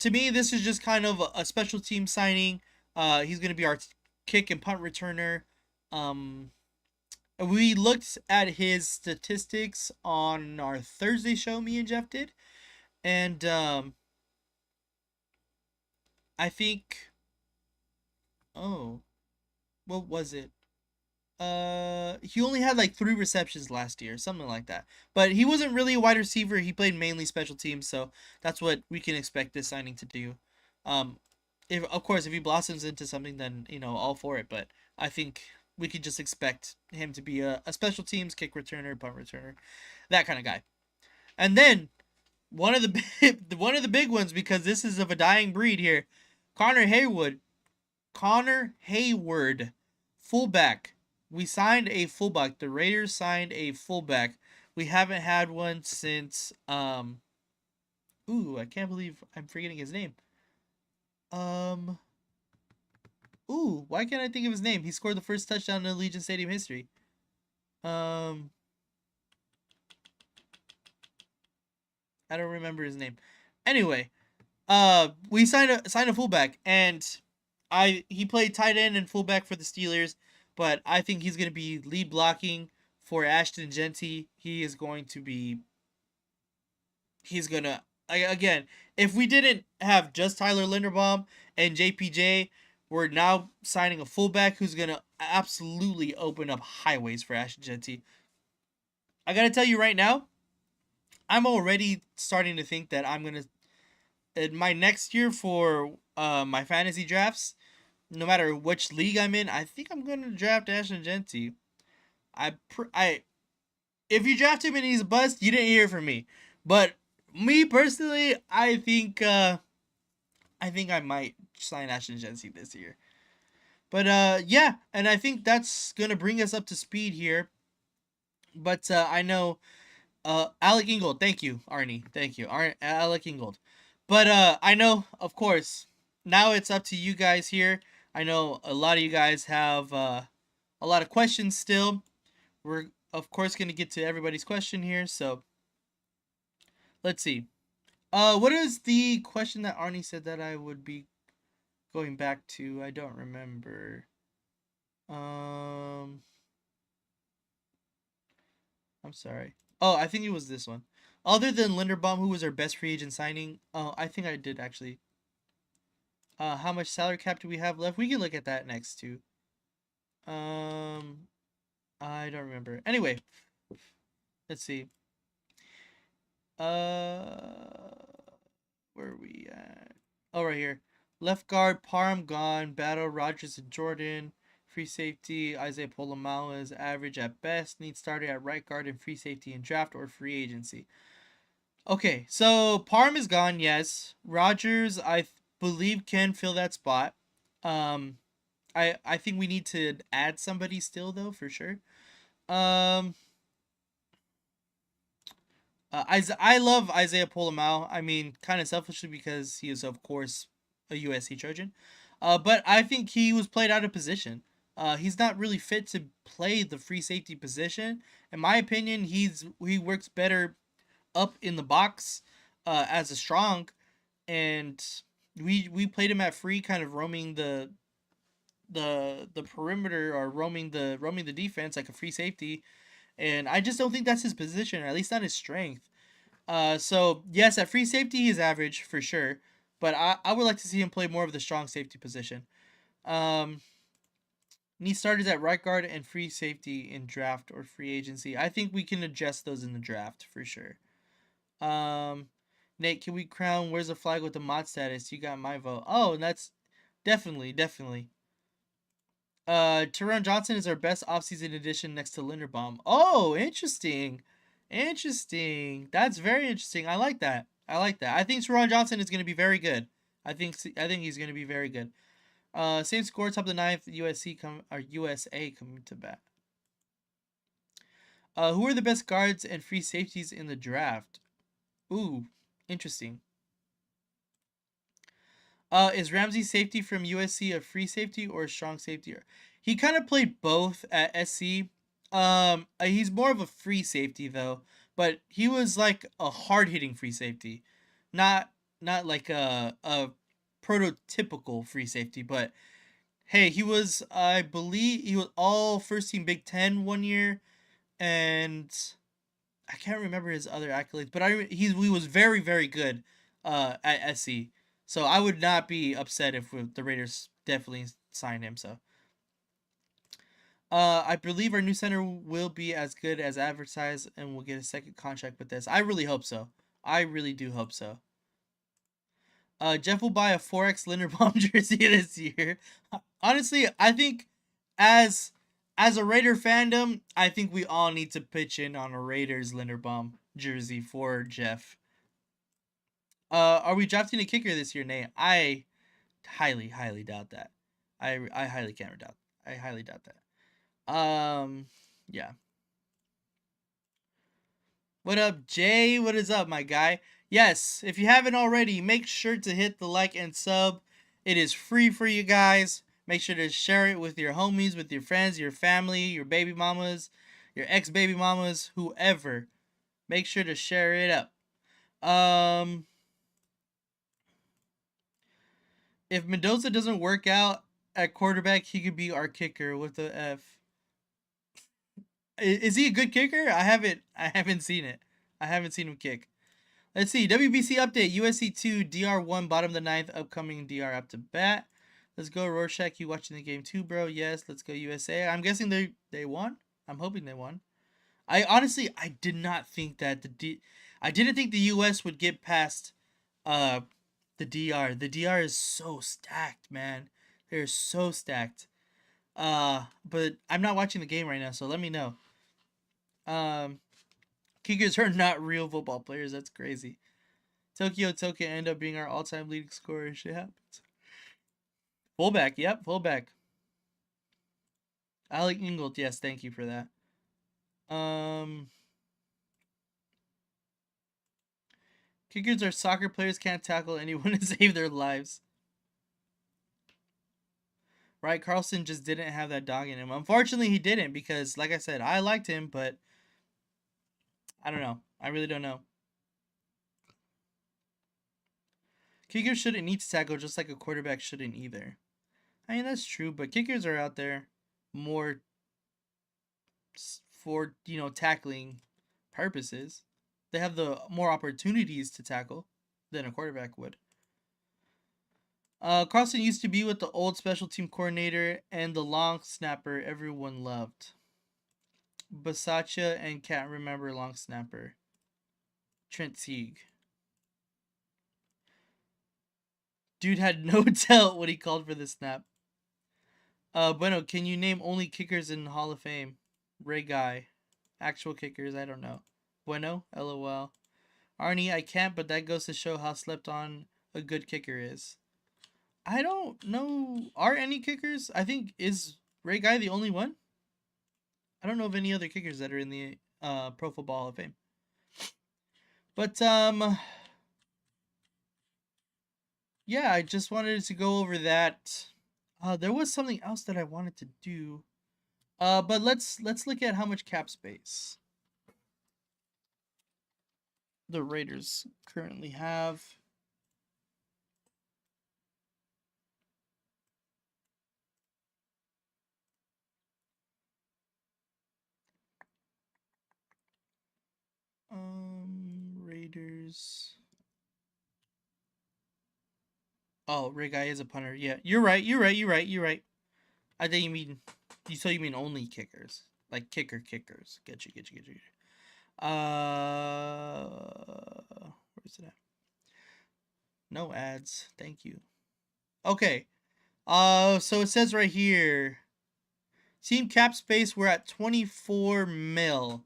to me, this is just kind of a special team signing. He's going to be our kick and punt returner. Um, we looked at his statistics on our Thursday show, me and Jeff did. And I think, oh, what was it? He only had like 3 receptions last year, something like that. But he wasn't really a wide receiver. He played mainly special teams, so that's what we can expect this signing to do. Um, if of course if he blossoms into something, then all for it. But I think we could just expect him to be a special teams kick returner, punt returner, that kind of guy. And then one of the big ones because this is of a dying breed here, Connor Haywood. Connor Hayward, fullback. We signed a fullback. The Raiders signed a fullback. We haven't had one since I can't believe I'm forgetting his name. Why can't I think of his name? He scored the first touchdown in Allegiant Stadium history. I don't remember his name. Anyway, we signed a fullback, and he played tight end and fullback for the Steelers, but I think he's gonna be lead blocking for Ashton Genty. He's gonna again. If we didn't have just Tyler Linderbaum and JPJ, we're now signing a fullback who's gonna absolutely open up highways for Ashton Genty. I gotta tell you right now, I'm already starting to think that I'm gonna in my next year for my fantasy drafts, no matter which league I'm in, I think I'm gonna draft Ashton Genty. I if you draft him and he's a bust, you didn't hear from me. But me personally, I think I might sign Ashton Jensen this year. But yeah, and I think that's gonna bring us up to speed here. But I know Alec Ingold, thank you, Arnie. Thank you. Alec Ingold. But I know, of course, now it's up to you guys here. I know a lot of you guys have a lot of questions still. We're of course gonna get to everybody's question here, so let's see. What is the question that Arnie said that I would be going back to? I don't remember. Um, I'm sorry. Oh, I think it was this one. Other than Linderbaum, who was our best free agent signing? Oh, I think I did actually. How much salary cap do we have left? We can look at that next too. Um, I don't remember. Anyway, let's see. Where are we at? Oh, right here. Left guard, Parham gone. Battle, Rogers and Jordan. Free safety, Isaiah Polamau is average at best. Needs starter at right guard and free safety in draft or free agency. Okay, so Parham is gone, yes. Rogers, believe, can fill that spot. Um, I think we need to add somebody still, though, for sure. Um, I love Isaiah Polamau. I mean, kind of selfishly because he is, of course, a USC Trojan. But I think he was played out of position. He's not really fit to play the free safety position. In my opinion, he works better up in the box as a strong, and we played him at free, kind of roaming the perimeter or roaming the defense like a free safety, and I just don't think that's his position, or at least not his strength. So yes, at free safety he's average for sure, but I would like to see him play more of the strong safety position. Um, Need starters at right guard and free safety in draft or free agency. I think we can adjust those in the draft for sure. Um, Nate, can we crown where's the flag with the mod status? You got my vote. Oh, that's definitely. Teron Johnson is our best offseason addition next to Linderbaum. Oh, interesting. Interesting. That's very interesting. I like that. I think Teron Johnson is going to be very good. I think he's going to be very good. Same score, top of the ninth. USA coming to bat. Who are the best guards and free safeties in the draft? Ooh, interesting. Is Ramsey safety from USC a free safety or a strong safety? He kind of played both at SC. He's more of a free safety though, but he was like a hard hitting free safety, not like a prototypical free safety. But hey, he was, I believe he was all first team Big Ten one year, and I can't remember his other accolades, but he was very good at SC. So I would not be upset if the Raiders definitely sign him. So I believe our new center will be as good as advertised and will get a second contract with this. I really hope so. I really do hope so. Jeff will buy a 4X Linderbaum jersey this year. Honestly, I think as a Raider fandom, I think we all need to pitch in on a Raiders Linderbaum jersey for Jeff. Are we drafting a kicker this year, Nate? I highly doubt that. I highly can't doubt. I highly doubt that. Yeah. What up, Jay? What is up, my guy? Yes, if you haven't already, make sure to hit the like and sub. It is free for you guys. Make sure to share it with your homies, with your friends, your family, your baby mamas, your ex-baby mamas, whoever. Make sure to share it up. If Mendoza doesn't work out at quarterback, he could be our kicker with the F. Is he a good kicker? I haven't seen it. I haven't seen him kick. Let's see. WBC update. USC 2, DR 1, bottom of the ninth, upcoming DR up to bat. Let's go, Rorschach. You watching the game too, bro? Yes, let's go USA. I'm guessing they won. I'm hoping they won. I did not think that I didn't think the US would get past the DR. The DR is so stacked, man. They're so stacked. But I'm not watching the game right now, so let me know. Kickers are not real football players. That's crazy. Tokyo Toka end up being our all-time leading scorer. Shit happens. Fullback. Yep, fullback. Alec Ingold. Yes, thank you for that. Kickers are soccer players, can't tackle anyone to save their lives. Right, Carlson just didn't have that dog in him. Unfortunately, he didn't because, like I said, I liked him, but I don't know. I really don't know. Kickers shouldn't need to tackle just like a quarterback shouldn't either. I mean, that's true, but kickers are out there more for, tackling purposes. They have the more opportunities to tackle than a quarterback would. Carlson used to be with the old special team coordinator and the long snapper everyone loved. Basacha and can't remember long snapper. Trent Sieg. Dude had no doubt what he called for the snap. Bueno, can you name only kickers in Hall of Fame? Ray Guy. Actual kickers, I don't know. Bueno, LOL. Arnie, I can't, but that goes to show how slept on a good kicker is. I don't know. Are any kickers? I think, is Ray Guy the only one? I don't know of any other kickers that are in the Pro Football Hall of Fame. But, yeah, I just wanted to go over that. There was something else that I wanted to do. But let's look at how much cap space the Raiders currently have. Raiders. Oh, Ray Guy is a punter. Yeah, you're right. You're right. I think you mean only kickers, like kickers. Get you. Where's it at? No ads. Thank you. Okay. So it says right here, team cap space. We're at 24 mil.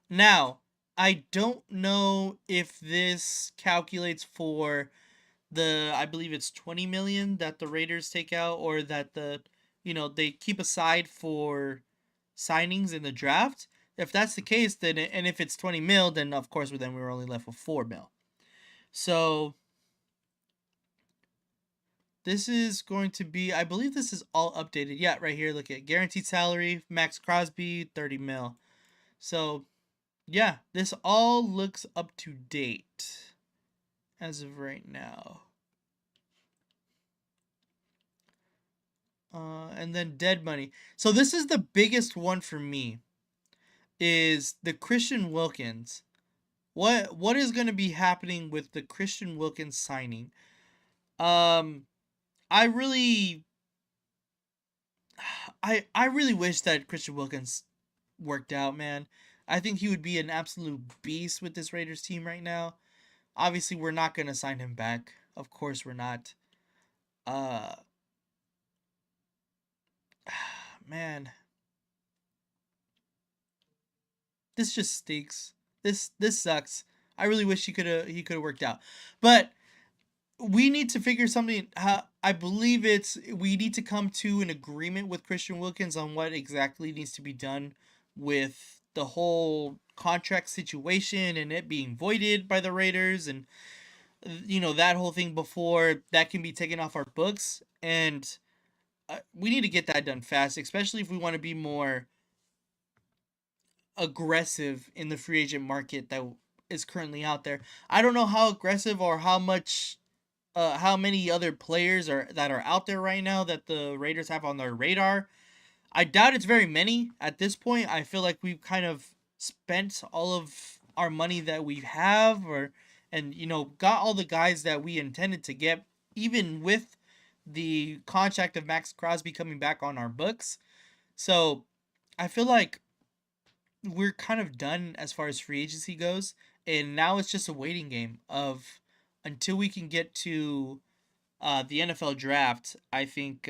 Now, I don't know if this calculates for I believe it's 20 million that the Raiders take out, or that they keep aside for signings in the draft. If that's the case, then and if it's 20 mil, then of course then we were only left with 4 mil. So this is going to be, I believe this is all updated. Yeah, right here, look at guaranteed salary, Max Crosby, 30 mil. So yeah, this all looks up to date as of right now. And then dead money. So this is the biggest one for me. Is the Christian Wilkins. What is going to be happening with the Christian Wilkins signing? I really I really wish that Christian Wilkins worked out, man. I think he would be an absolute beast with this Raiders team right now. Obviously, we're not going to sign him back. Of course we're not. Uh man, this just stinks. This sucks. I really wish he could have worked out. But we need to figure something. I believe we need to come to an agreement with Christian Wilkins on what exactly needs to be done with the whole contract situation and it being voided by the Raiders, and that whole thing before that can be taken off our books. And we need to get that done fast, especially if we want to be more aggressive in the free agent market that is currently out there. I don't know how aggressive or how many other players that are out there right now that the Raiders have on their radar. I doubt it's very many at this point. I feel like we've kind of spent all of our money that we have, and got all the guys that we intended to get, even with the contract of Max Crosby coming back on our books. So I feel like we're kind of done as far as free agency goes, and now it's just a waiting game of until we can get to the NFL draft. I think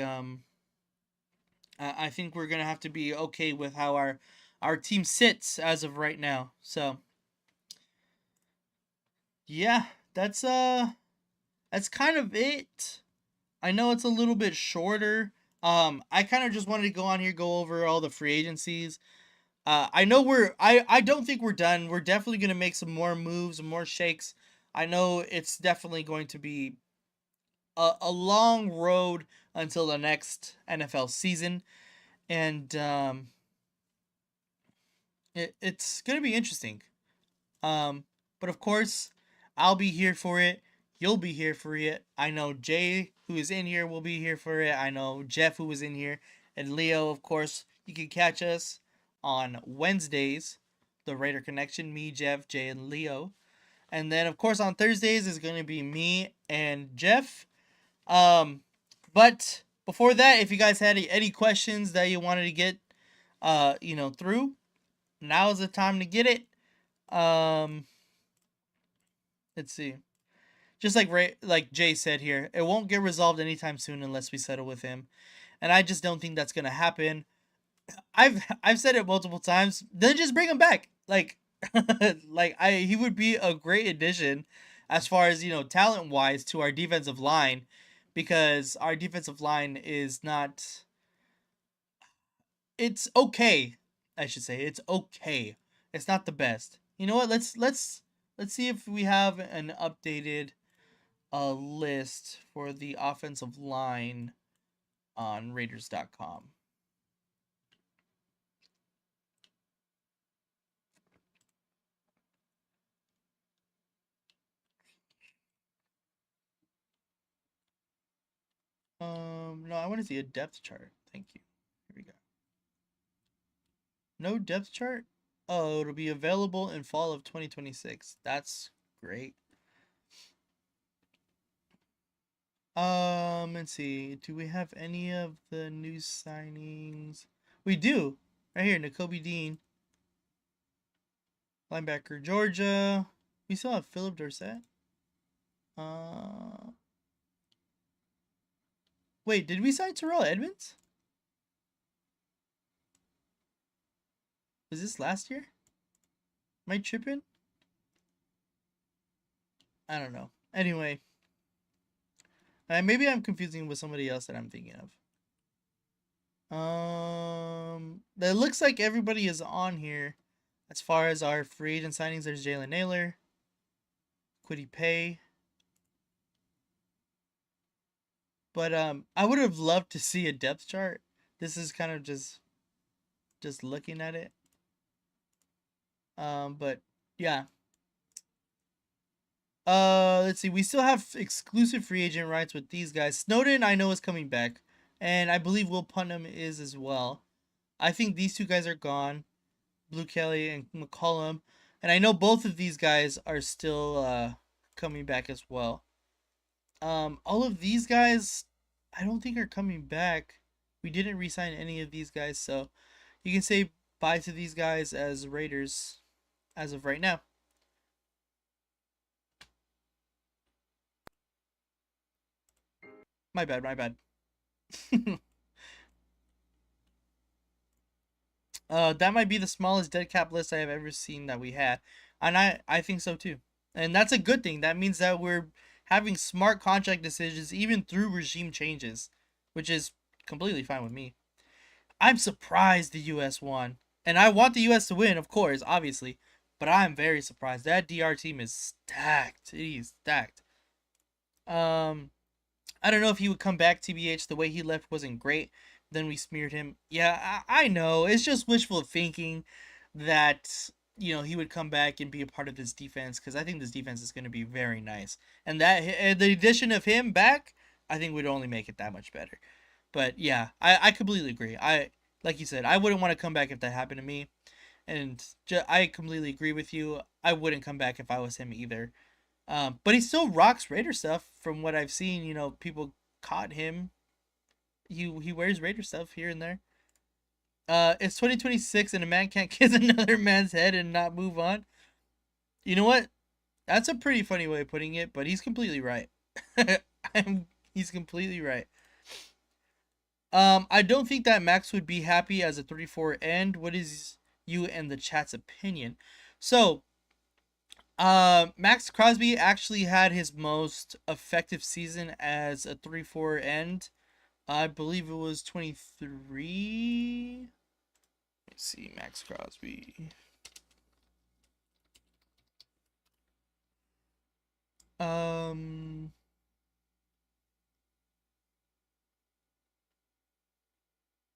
we're gonna have to be okay with how our team sits as of right now. So yeah, that's kind of it. I know it's a little bit shorter. I kind of just wanted to go on here, go over all the free agencies. I know I don't think we're done. We're definitely gonna make some more moves, more shakes. I know it's definitely going to be a long road until the next NFL season, and it's gonna be interesting. Um, but of course, I'll be here for it. You'll be here for it. I know Jay, who is in here, will be here for it. I know Jeff, who was in here, and Leo, of course. You can catch us on Wednesdays, the Raider Connection. Me, Jeff, Jay, and Leo. And then, of course, on Thursdays is going to be me and Jeff. Um, but before that, if you guys had any questions that you wanted to get, through, now's the time to get it. Um, let's see. Just like like Jay said here, it won't get resolved anytime soon unless we settle with him, and I just don't think that's gonna happen. I've said it multiple times. Then just bring him back. Like, he would be a great addition, as far as talent wise to our defensive line, because our defensive line is not. It's okay, I should say. It's okay. It's not the best. You know what? Let's see if we have an updated list for the offensive line on Raiders.com. No, I want to see a depth chart. Thank you. Here we go. No depth chart? Oh, it'll be available in fall of 2026. That's great. Let's see. Do we have any of the new signings? We do. Right here, Nakobe Dean. Linebacker, Georgia. We still have Philip Dorsett. Uh, Wait, did we sign Terrell Edmonds? Was this last year? Am I tripping? I don't know. Anyway, maybe I'm confusing with somebody else that I'm thinking of. It looks like everybody is on here. As far as our free agent signings, there's Jalen Naylor, Quiddy Pay. But I would have loved to see a depth chart. This is kind of just looking at it. But yeah. Let's see. We still have exclusive free agent rights with these guys. Snowden, I know, is coming back, and I believe Will Putnam is as well. I think these two guys are gone, Blue Kelly and McCollum, and I know both of these guys are still coming back as well. All of these guys, I don't think are coming back. We didn't re-sign any of these guys, so you can say bye to these guys as Raiders as of right now. My bad, my bad. That might be the smallest dead cap list I have ever seen that we had, and I think so too. And that's a good thing. That means that we're having smart contract decisions even through regime changes, which is completely fine with me. I'm surprised the U.S. won, and I want the U.S. to win, of course, obviously, but I'm very surprised. That DR team is stacked. It is stacked. Um, I don't know if he would come back, TBH. The way he left wasn't great. Then we smeared him. Yeah, I know. It's just wishful thinking that, he would come back and be a part of this defense, because I think this defense is going to be very nice. And the addition of him back, I think would only make it that much better. But yeah, I completely agree. Like you said, I wouldn't want to come back if that happened to me. And I completely agree with you. I wouldn't come back if I was him either. But he still rocks Raider stuff from what I've seen. People caught him. He wears Raider stuff here and there. It's 2026 and a man can't kiss another man's head and not move on. You know what? That's a pretty funny way of putting it, but he's completely right. He's completely right. I don't think that Max would be happy as a 34 end. What is you and the chat's opinion? So, Max Crosby actually had his most effective season as a 3-4 end. I believe it was 23. Let's see, Max Crosby. Um,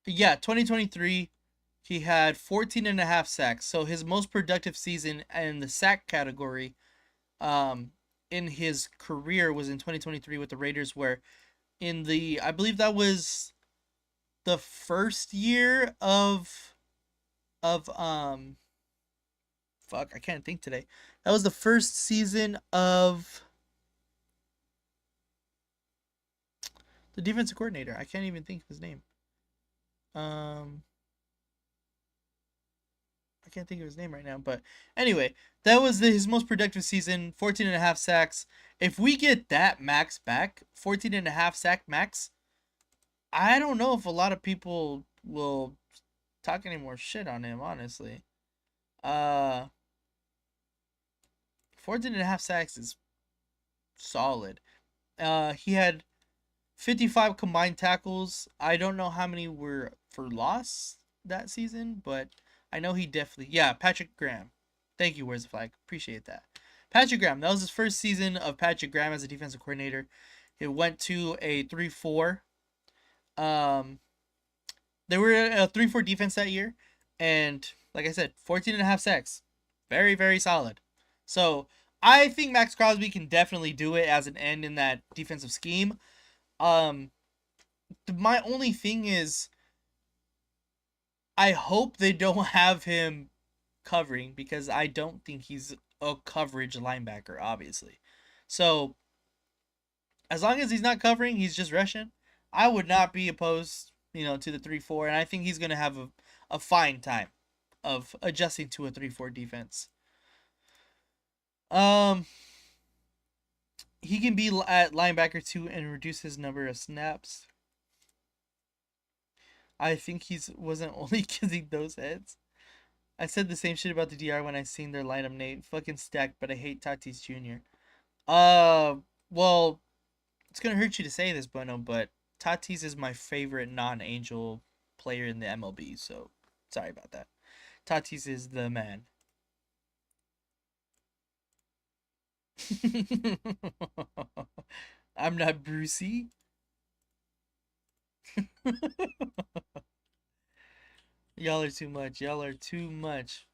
yeah, 2023, he had 14 and a half sacks. So his most productive season in the sack category um in his career was in 2023 with the Raiders, where in the I believe that was the first year of fuck, I can't think today. That was the first season of the defensive coordinator. I can't even think of his name. Um I can't think of his name right now, but anyway, that was his most productive season, 14 and a half sacks. If we get that max back, 14 and a half sack max, I don't know if a lot of people will talk any more shit on him, honestly. Uh 14 and a half sacks is solid. He had 55 combined tackles. I don't know how many were for loss that season, but I know he definitely. Yeah, Patrick Graham. Thank you, Where's the Flag? Appreciate that. Patrick Graham. That was his first season of Patrick Graham as a defensive coordinator. It went to a 3-4. Um, they were a 3-4 defense that year. And like I said, 14 and a half sacks. Very, very solid. So I think Max Crosby can definitely do it as an end in that defensive scheme. Um, my only thing is I hope they don't have him covering, because I don't think he's a coverage linebacker, obviously. So as long as he's not covering, he's just rushing. I would not be opposed, to the 3-4, and I think he's gonna have a fine time of adjusting to a 3-4 defense. Um, he can be at linebacker too and reduce his number of snaps. I think he's wasn't only getting those heads. I said the same shit about the DR when I seen their lineup, Nate. Fucking stacked, but I hate Tatis Jr. Uh, well, it's gonna hurt you to say this, Bueno, but Tatis is my favorite non-Angel player in the MLB. So sorry about that. Tatis is the man. I'm not Brucey. Y'all are too much. Y'all are too much.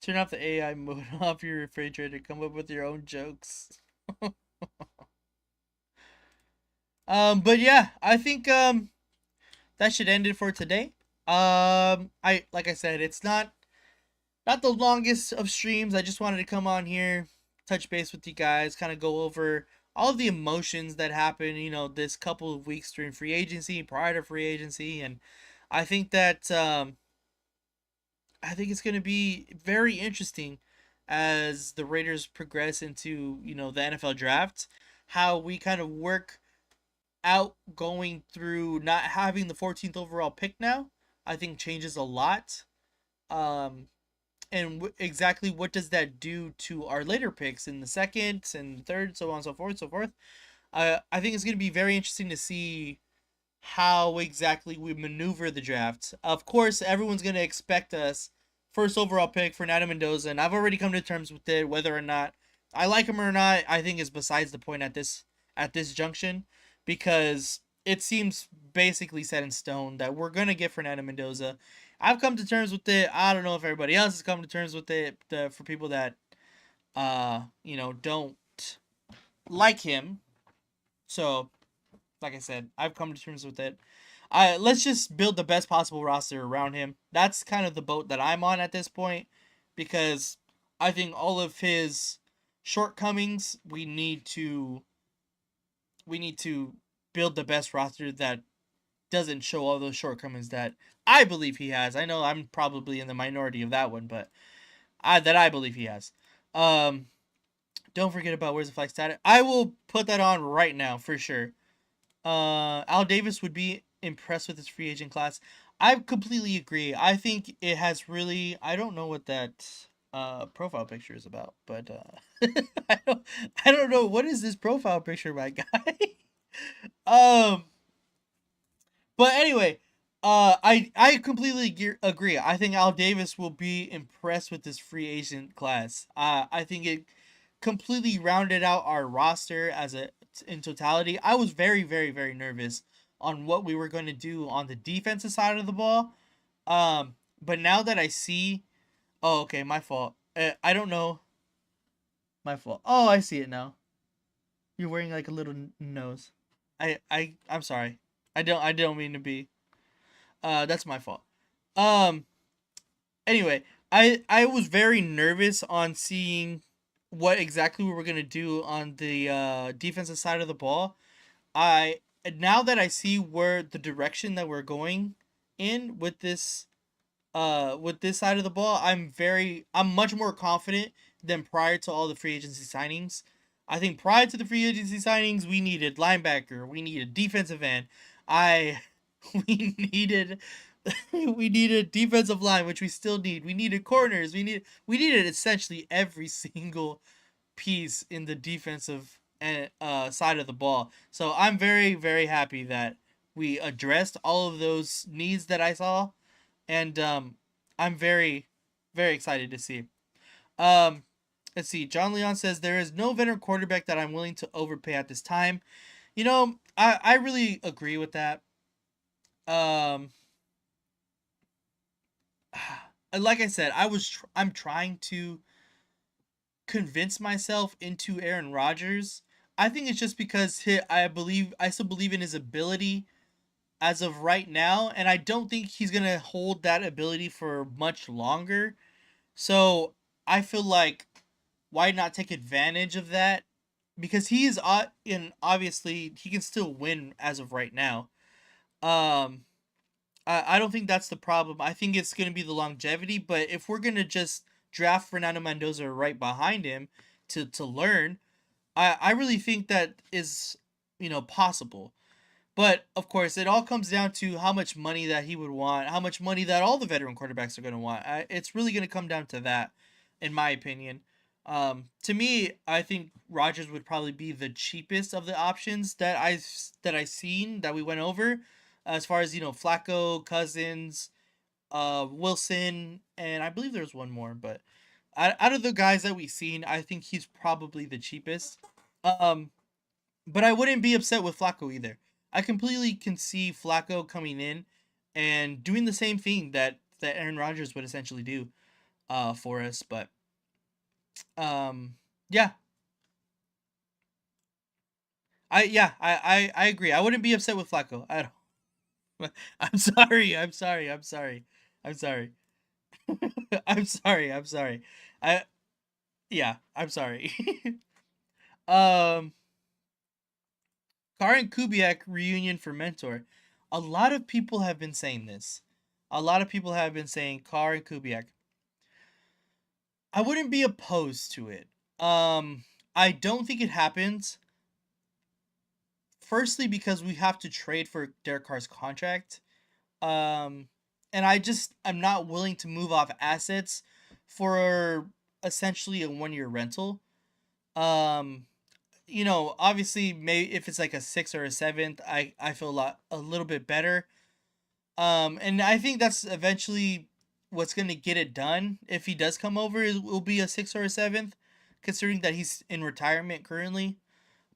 Turn off the AI mode off your refrigerator. Come up with your own jokes. But yeah, I think that should end it for today. I like I said, it's not the longest of streams. I just wanted to come on here, touch base with you guys, kind of go over all of the emotions that happened, this couple of weeks during free agency, prior to free agency, and I think that I think it's going to be very interesting as the Raiders progress into, the NFL draft, how we kind of work out going through not having the 14th overall pick now. I think changes a lot. Um, and exactly what does that do to our later picks in the second and third, so on and so forth, so forth. I think it's going to be very interesting to see how exactly we maneuver the draft. Of course, everyone's going to expect us first overall pick Fernando Mendoza, and I've already come to terms with it. Whether or not I like him or not, I think is besides the point at this junction, because it seems basically set in stone that we're gonna get Fernando Mendoza. I've come to terms with it. I don't know if everybody else has come to terms with it. For people that don't like him, so like I said, I've come to terms with it. Let's just build the best possible roster around him. That's kind of the boat that I'm on at this point, because I think all of his shortcomings, we need to build the best roster that doesn't show all those shortcomings that I believe he has. I know I'm probably in the minority of that one, but I believe he has. Um, don't forget about Where's the Flag status. I will put that on right now for sure. Al Davis would be impressed with his free agent class. I completely agree. I think it has really. I don't know what that. profile picture is about, but I don't I don't know what is this profile picture, my guy. um, but anyway, I completely agree. I think Al Davis will be impressed with this free agent class. I think it completely rounded out our roster as a in totality. I was very nervous on what we were going to do on the defensive side of the ball. But now that I see, oh, okay, my fault. I don't know, my fault. Oh, I see it now. You're wearing like a little nose. I'm sorry. I don't mean to be. That's my fault. Um. Anyway, I was very nervous on seeing what exactly we were gonna do on the defensive side of the ball. I Now that I see where the direction that we're going in with this side of the ball, I'm much more confident than prior to all the free agency signings. I think prior to the free agency signings, we needed linebacker, we needed defensive end. I we needed we needed defensive line, which we still need. We needed corners. We needed essentially every single piece in the defensive side of the ball. So I'm very happy that we addressed all of those needs that I saw, and I'm very excited to see. Um, let's see. John Leon says there is no veteran quarterback that I'm willing to overpay at this time. You know, I really agree with that. Um, like I said, I'm trying to convince myself into Aaron Rodgers. I think it's just because I still believe in his ability as of right now, and I don't think he's gonna hold that ability for much longer. So I feel like why not take advantage of that? Because he is in obviously he can still win as of right now. Um, I don't think that's the problem. I think it's gonna be the longevity. But if we're gonna just draft Fernando Mendoza right behind him to learn, I really think that is possible. But of course, it all comes down to how much money that he would want, how much money that all the veteran quarterbacks are going to want. It's really going to come down to that, in my opinion. To me, I think Rogers would probably be the cheapest of the options that I seen that we went over, as far as Flacco, Cousins, Wilson, and I believe there's one more. But out of the guys that we've seen, I think he's probably the cheapest. Um, but I wouldn't be upset with Flacco either. I completely can see Flacco coming in and doing the same thing that Aaron Rodgers would essentially do for us. But yeah, I agree. I wouldn't be upset with Flacco at all. I'm sorry. I'm sorry. I'm sorry. I'm sorry. I'm sorry. I'm sorry. I Yeah. I'm sorry. um, Carr and Kubiak reunion for mentor. A lot of people have been saying this. A lot of people have been saying Carr and Kubiak. I wouldn't be opposed to it. I don't think it happens. Firstly, because we have to trade for Derek Carr's contract. Um, and I'm not willing to move off assets for essentially a 1 year rental. Um, obviously, maybe if it's like a sixth or a seventh, I feel a little bit better. And I think that's eventually what's gonna get it done. If he does come over, it will be a sixth or a seventh, considering that he's in retirement currently.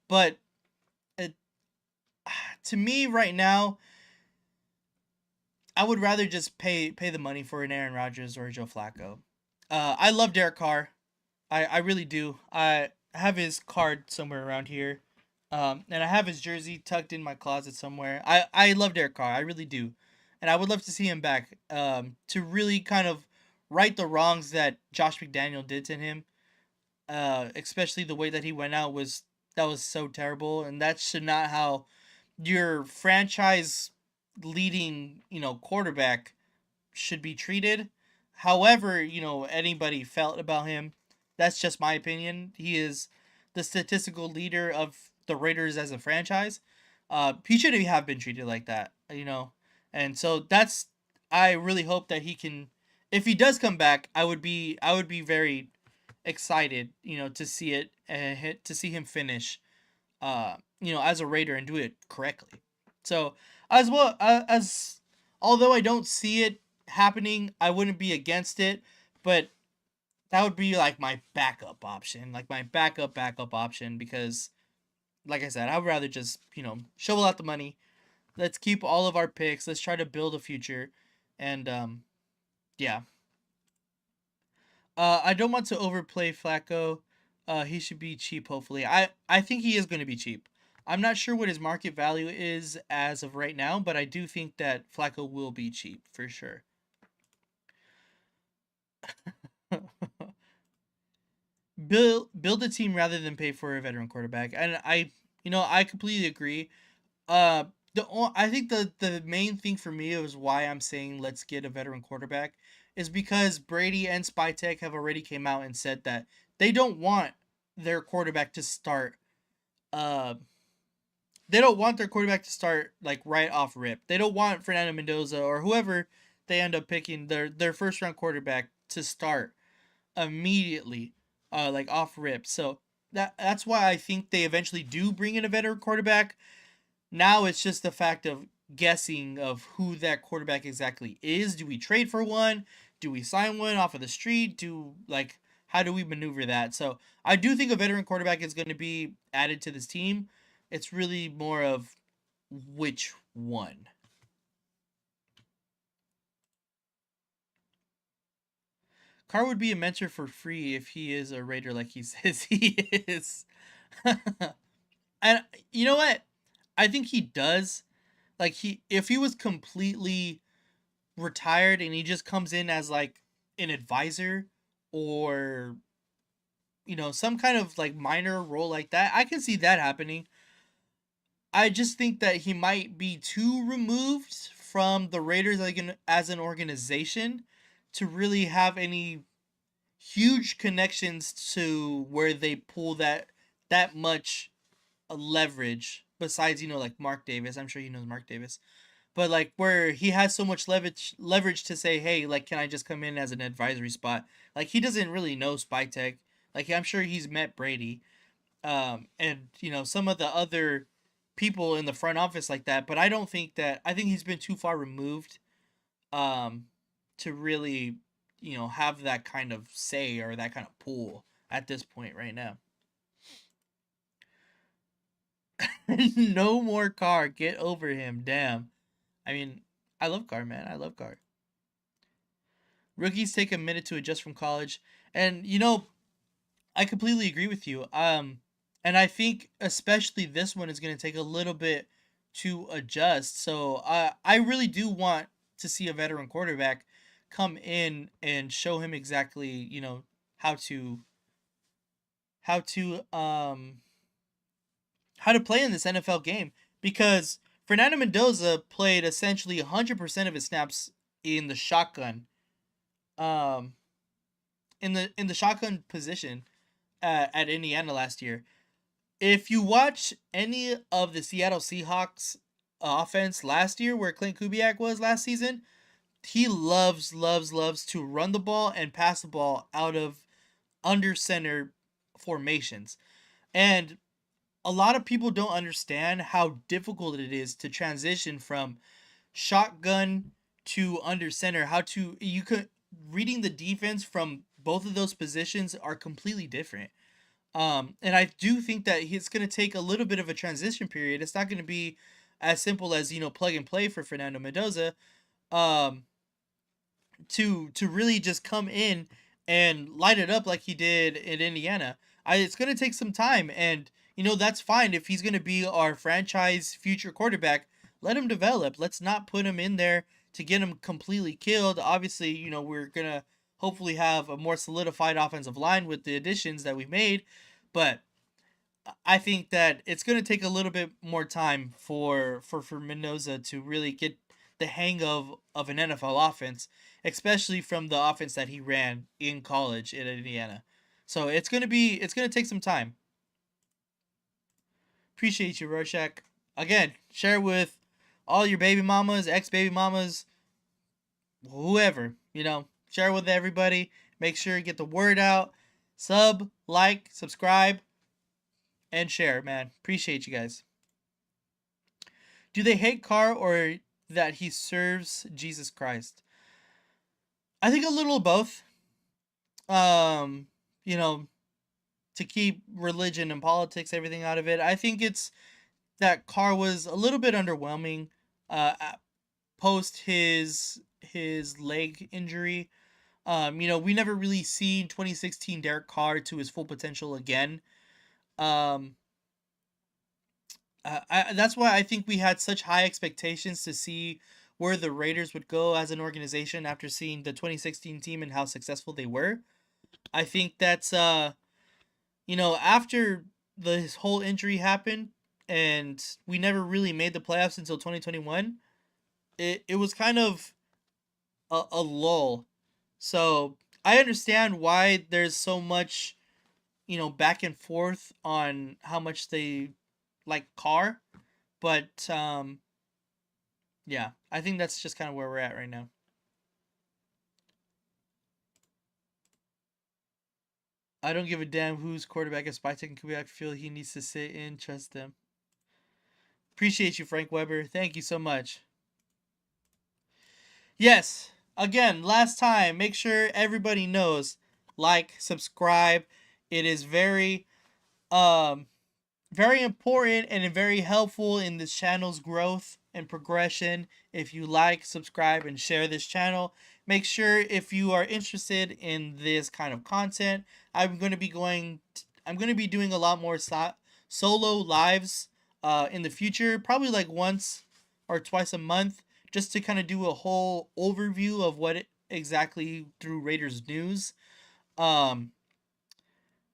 But it, to me, right now, I would rather just pay the money for an Aaron Rodgers or a Joe Flacco. I love Derek Carr. I really do. I have his card somewhere around here. And I have his jersey tucked in my closet somewhere. I love Derek Carr. I really do. And I would love to see him back to really kind of right the wrongs that Josh McDaniel did to him. Especially the way that he went out that was so terrible. And that should not how your franchise leading, quarterback should be treated. However, anybody felt about him, that's just my opinion. He is the statistical leader of the Raiders as a franchise. He shouldn't have been treated like that, and so I really hope that he can if he does come back, I would be very excited, to see it to see him finish, as a Raider and do it correctly. So as well as although I don't see it happening, I wouldn't be against it, but that would be like my backup option, like my backup option, because like I said, I would rather just shovel out the money. Let's keep all of our picks. Let's try to build a future, and yeah. I don't want to overplay Flacco. He should be cheap. Hopefully, I think he is going to be cheap. I'm not sure what his market value is as of right now, but I do think that Flacco will be cheap for sure. Build a team rather than pay for a veteran quarterback, and I completely agree. Uh, I think the main thing for me is why I'm saying let's get a veteran quarterback is because Brady and Spytek have already came out and said that they don't want their quarterback to start. Uh, they don't want their quarterback to start like right off rip. They don't want Fernando Mendoza or whoever they end up picking their first round quarterback to start immediately, like off rip. So that's why I think they eventually do bring in a veteran quarterback. Now it's just the fact of guessing of who that quarterback exactly is. Do we trade for one? Do we sign one off of the street? How do we maneuver that? So I do think a veteran quarterback is going to be added to this team. It's really more of which one. Carr would be a mentor for free if he is a Raider like he says he is. And you know what? I think he does. Like if he was completely retired and he just comes in as like an advisor, or some kind of like minor role like that, I can see that happening. I just think that he might be too removed from the Raiders like as an organization to really have any huge connections to where they pull that much leverage, besides like Mark Davis. I'm sure he knows Mark Davis, but like where he has so much leverage to say, hey, like, can I just come in as an advisory spot? Like he doesn't really know Spytek. Like I'm sure he's met Brady, and some of the other people in the front office like that. But I think he's been too far removed, um, to really have that kind of say or that kind of pull at this point right now. No more Carr. Get over him. Damn. I mean, I love Carr, man. I love Carr. Rookies take a minute to adjust from college, and I completely agree with you. And I think especially this one is going to take a little bit to adjust. So I really do want to see a veteran quarterback come in and show him exactly how to how to um how to play in this NFL game, because Fernando Mendoza played essentially 100% of his snaps in the shotgun, um in the shotgun position at Indiana last year. If you watch any of the Seattle Seahawks offense last year, where Clint Kubiak was last season, he loves to run the ball and pass the ball out of under center formations. And a lot of people don't understand how difficult it is to transition from shotgun to under center. How to you could Reading the defense from both of those positions are completely different. And I do think that it's going to take a little bit of a transition period. It's not going to be as simple as plug and play for Fernando Mendoza. Um, to really just come in and light it up like he did in Indiana. It's going to take some time, and that's fine if he's going to be our franchise future quarterback. Let him develop. Let's not put him in there to get him completely killed. Obviously, we're going to hopefully have a more solidified offensive line with the additions that we've made, but I think that it's going to take a little bit more time for Mendoza to really get the hang of an NFL offense, especially from the offense that he ran in college in Indiana. So it's going to take some time. Appreciate you, Rorschach. Again, share with all your baby mamas, ex baby mamas, whoever. share with everybody. Make sure you get the word out. Sub, like, subscribe, and share, man. Appreciate you guys. Do they hate Carr or that he serves Jesus Christ? I think a little of both. Um, you know, to keep religion and politics, everything out of it. I think it's that Carr was a little bit underwhelming post his leg injury. We never really seen 2016 Derek Carr to his full potential again. Um, that's why I think we had such high expectations to see where the Raiders would go as an organization after seeing the 2016 team and how successful they were. I think that's after this whole injury happened and we never really made the playoffs until 2021, it was kind of a lull. So I understand why there's so much, back and forth on how much they like Carr, but yeah, I think that's just kind of where we're at right now. I don't give a damn whose quarterback is Spy taking Kubiak. I feel he needs to sit in, trust them. Appreciate you, Frank Weber. Thank you so much. Yes, again, last time, make sure everybody knows, like, subscribe. It is um very important and very helpful in this channel's growth and progression. If you like, subscribe, and share this channel, make sure if you are interested in this kind of content, I'm going to be doing a lot more solo lives in the future, probably like once or twice a month, just to kind of do a whole overview of what exactly through Raiders news um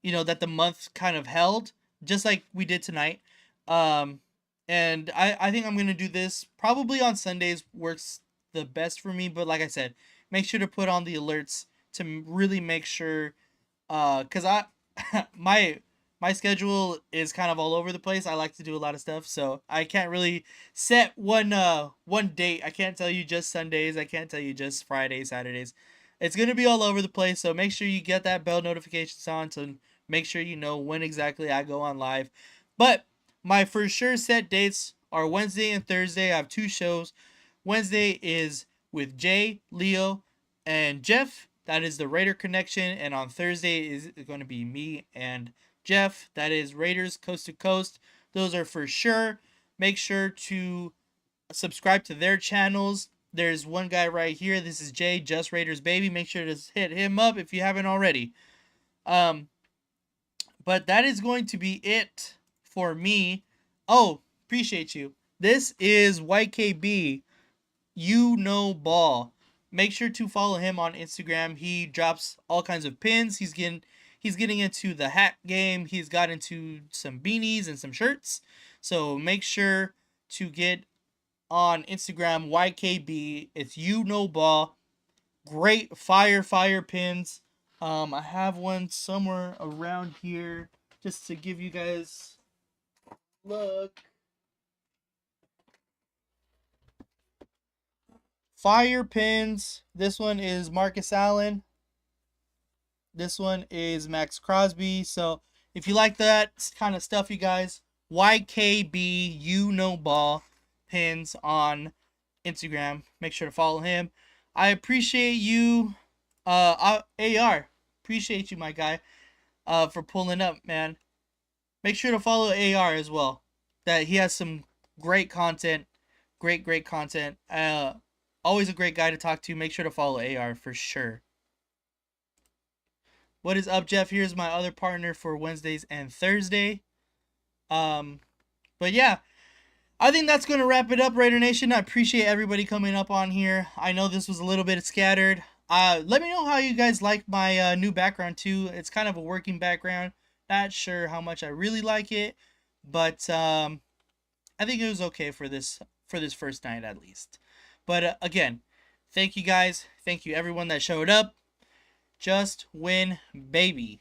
that the month kind of held, just like we did tonight. Um, and I think I'm gonna do this probably on Sundays. Works the best for me, but like I said, make sure to put on the alerts to really make sure. Cause I my my schedule is kind of all over the place. I like to do a lot of stuff, so I can't really set one date. I can't tell you just Sundays. I can't tell you just Fridays, Saturdays. It's gonna be all over the place. So make sure you get that bell notifications on to make sure you know when exactly I go on live. But my for sure set dates are Wednesday and Thursday. I have two shows. Wednesday is with Jay, Leo, and Jeff. That is the Raider Connection. And on Thursday is going to be me and Jeff. That is Raiders Coast to Coast. Those are for sure. Make sure to subscribe to their channels. There's one guy right here. This is Jay, Just Raiders Baby. Make sure to hit him up if you haven't already. But that is going to be it for me. Oh, appreciate you. This is YKB. You know ball. Make sure to follow him on Instagram. He drops all kinds of pins. He's getting into the hat game. He's got into some beanies and some shirts. So make sure to get on Instagram YKB. It's you know ball. Great fire pins. I have one somewhere around here just to give you guys look. Fire pins. This one is Marcus Allen. This one is Max Crosby. So if you like that kind of stuff, you guys, YKB You Know Ball pins on Instagram. Make sure to follow him. I appreciate you, AR. Appreciate you, my guy, for pulling up, man. Make sure to follow AR as well. That he has some great content, great content. Always a great guy to talk to. Make sure to follow AR for sure. What is up, Jeff? Here's my other partner for Wednesdays and Thursday. But yeah, I think that's going to wrap it up, Raider Nation. I appreciate everybody coming up on here. I know this was a little bit scattered. Let me know how you guys like my new background too. It's kind of a working background. Not sure how much I really like it, but I think it was okay for this first night at least. But again, thank you guys. Thank you everyone that showed up. Just win, baby.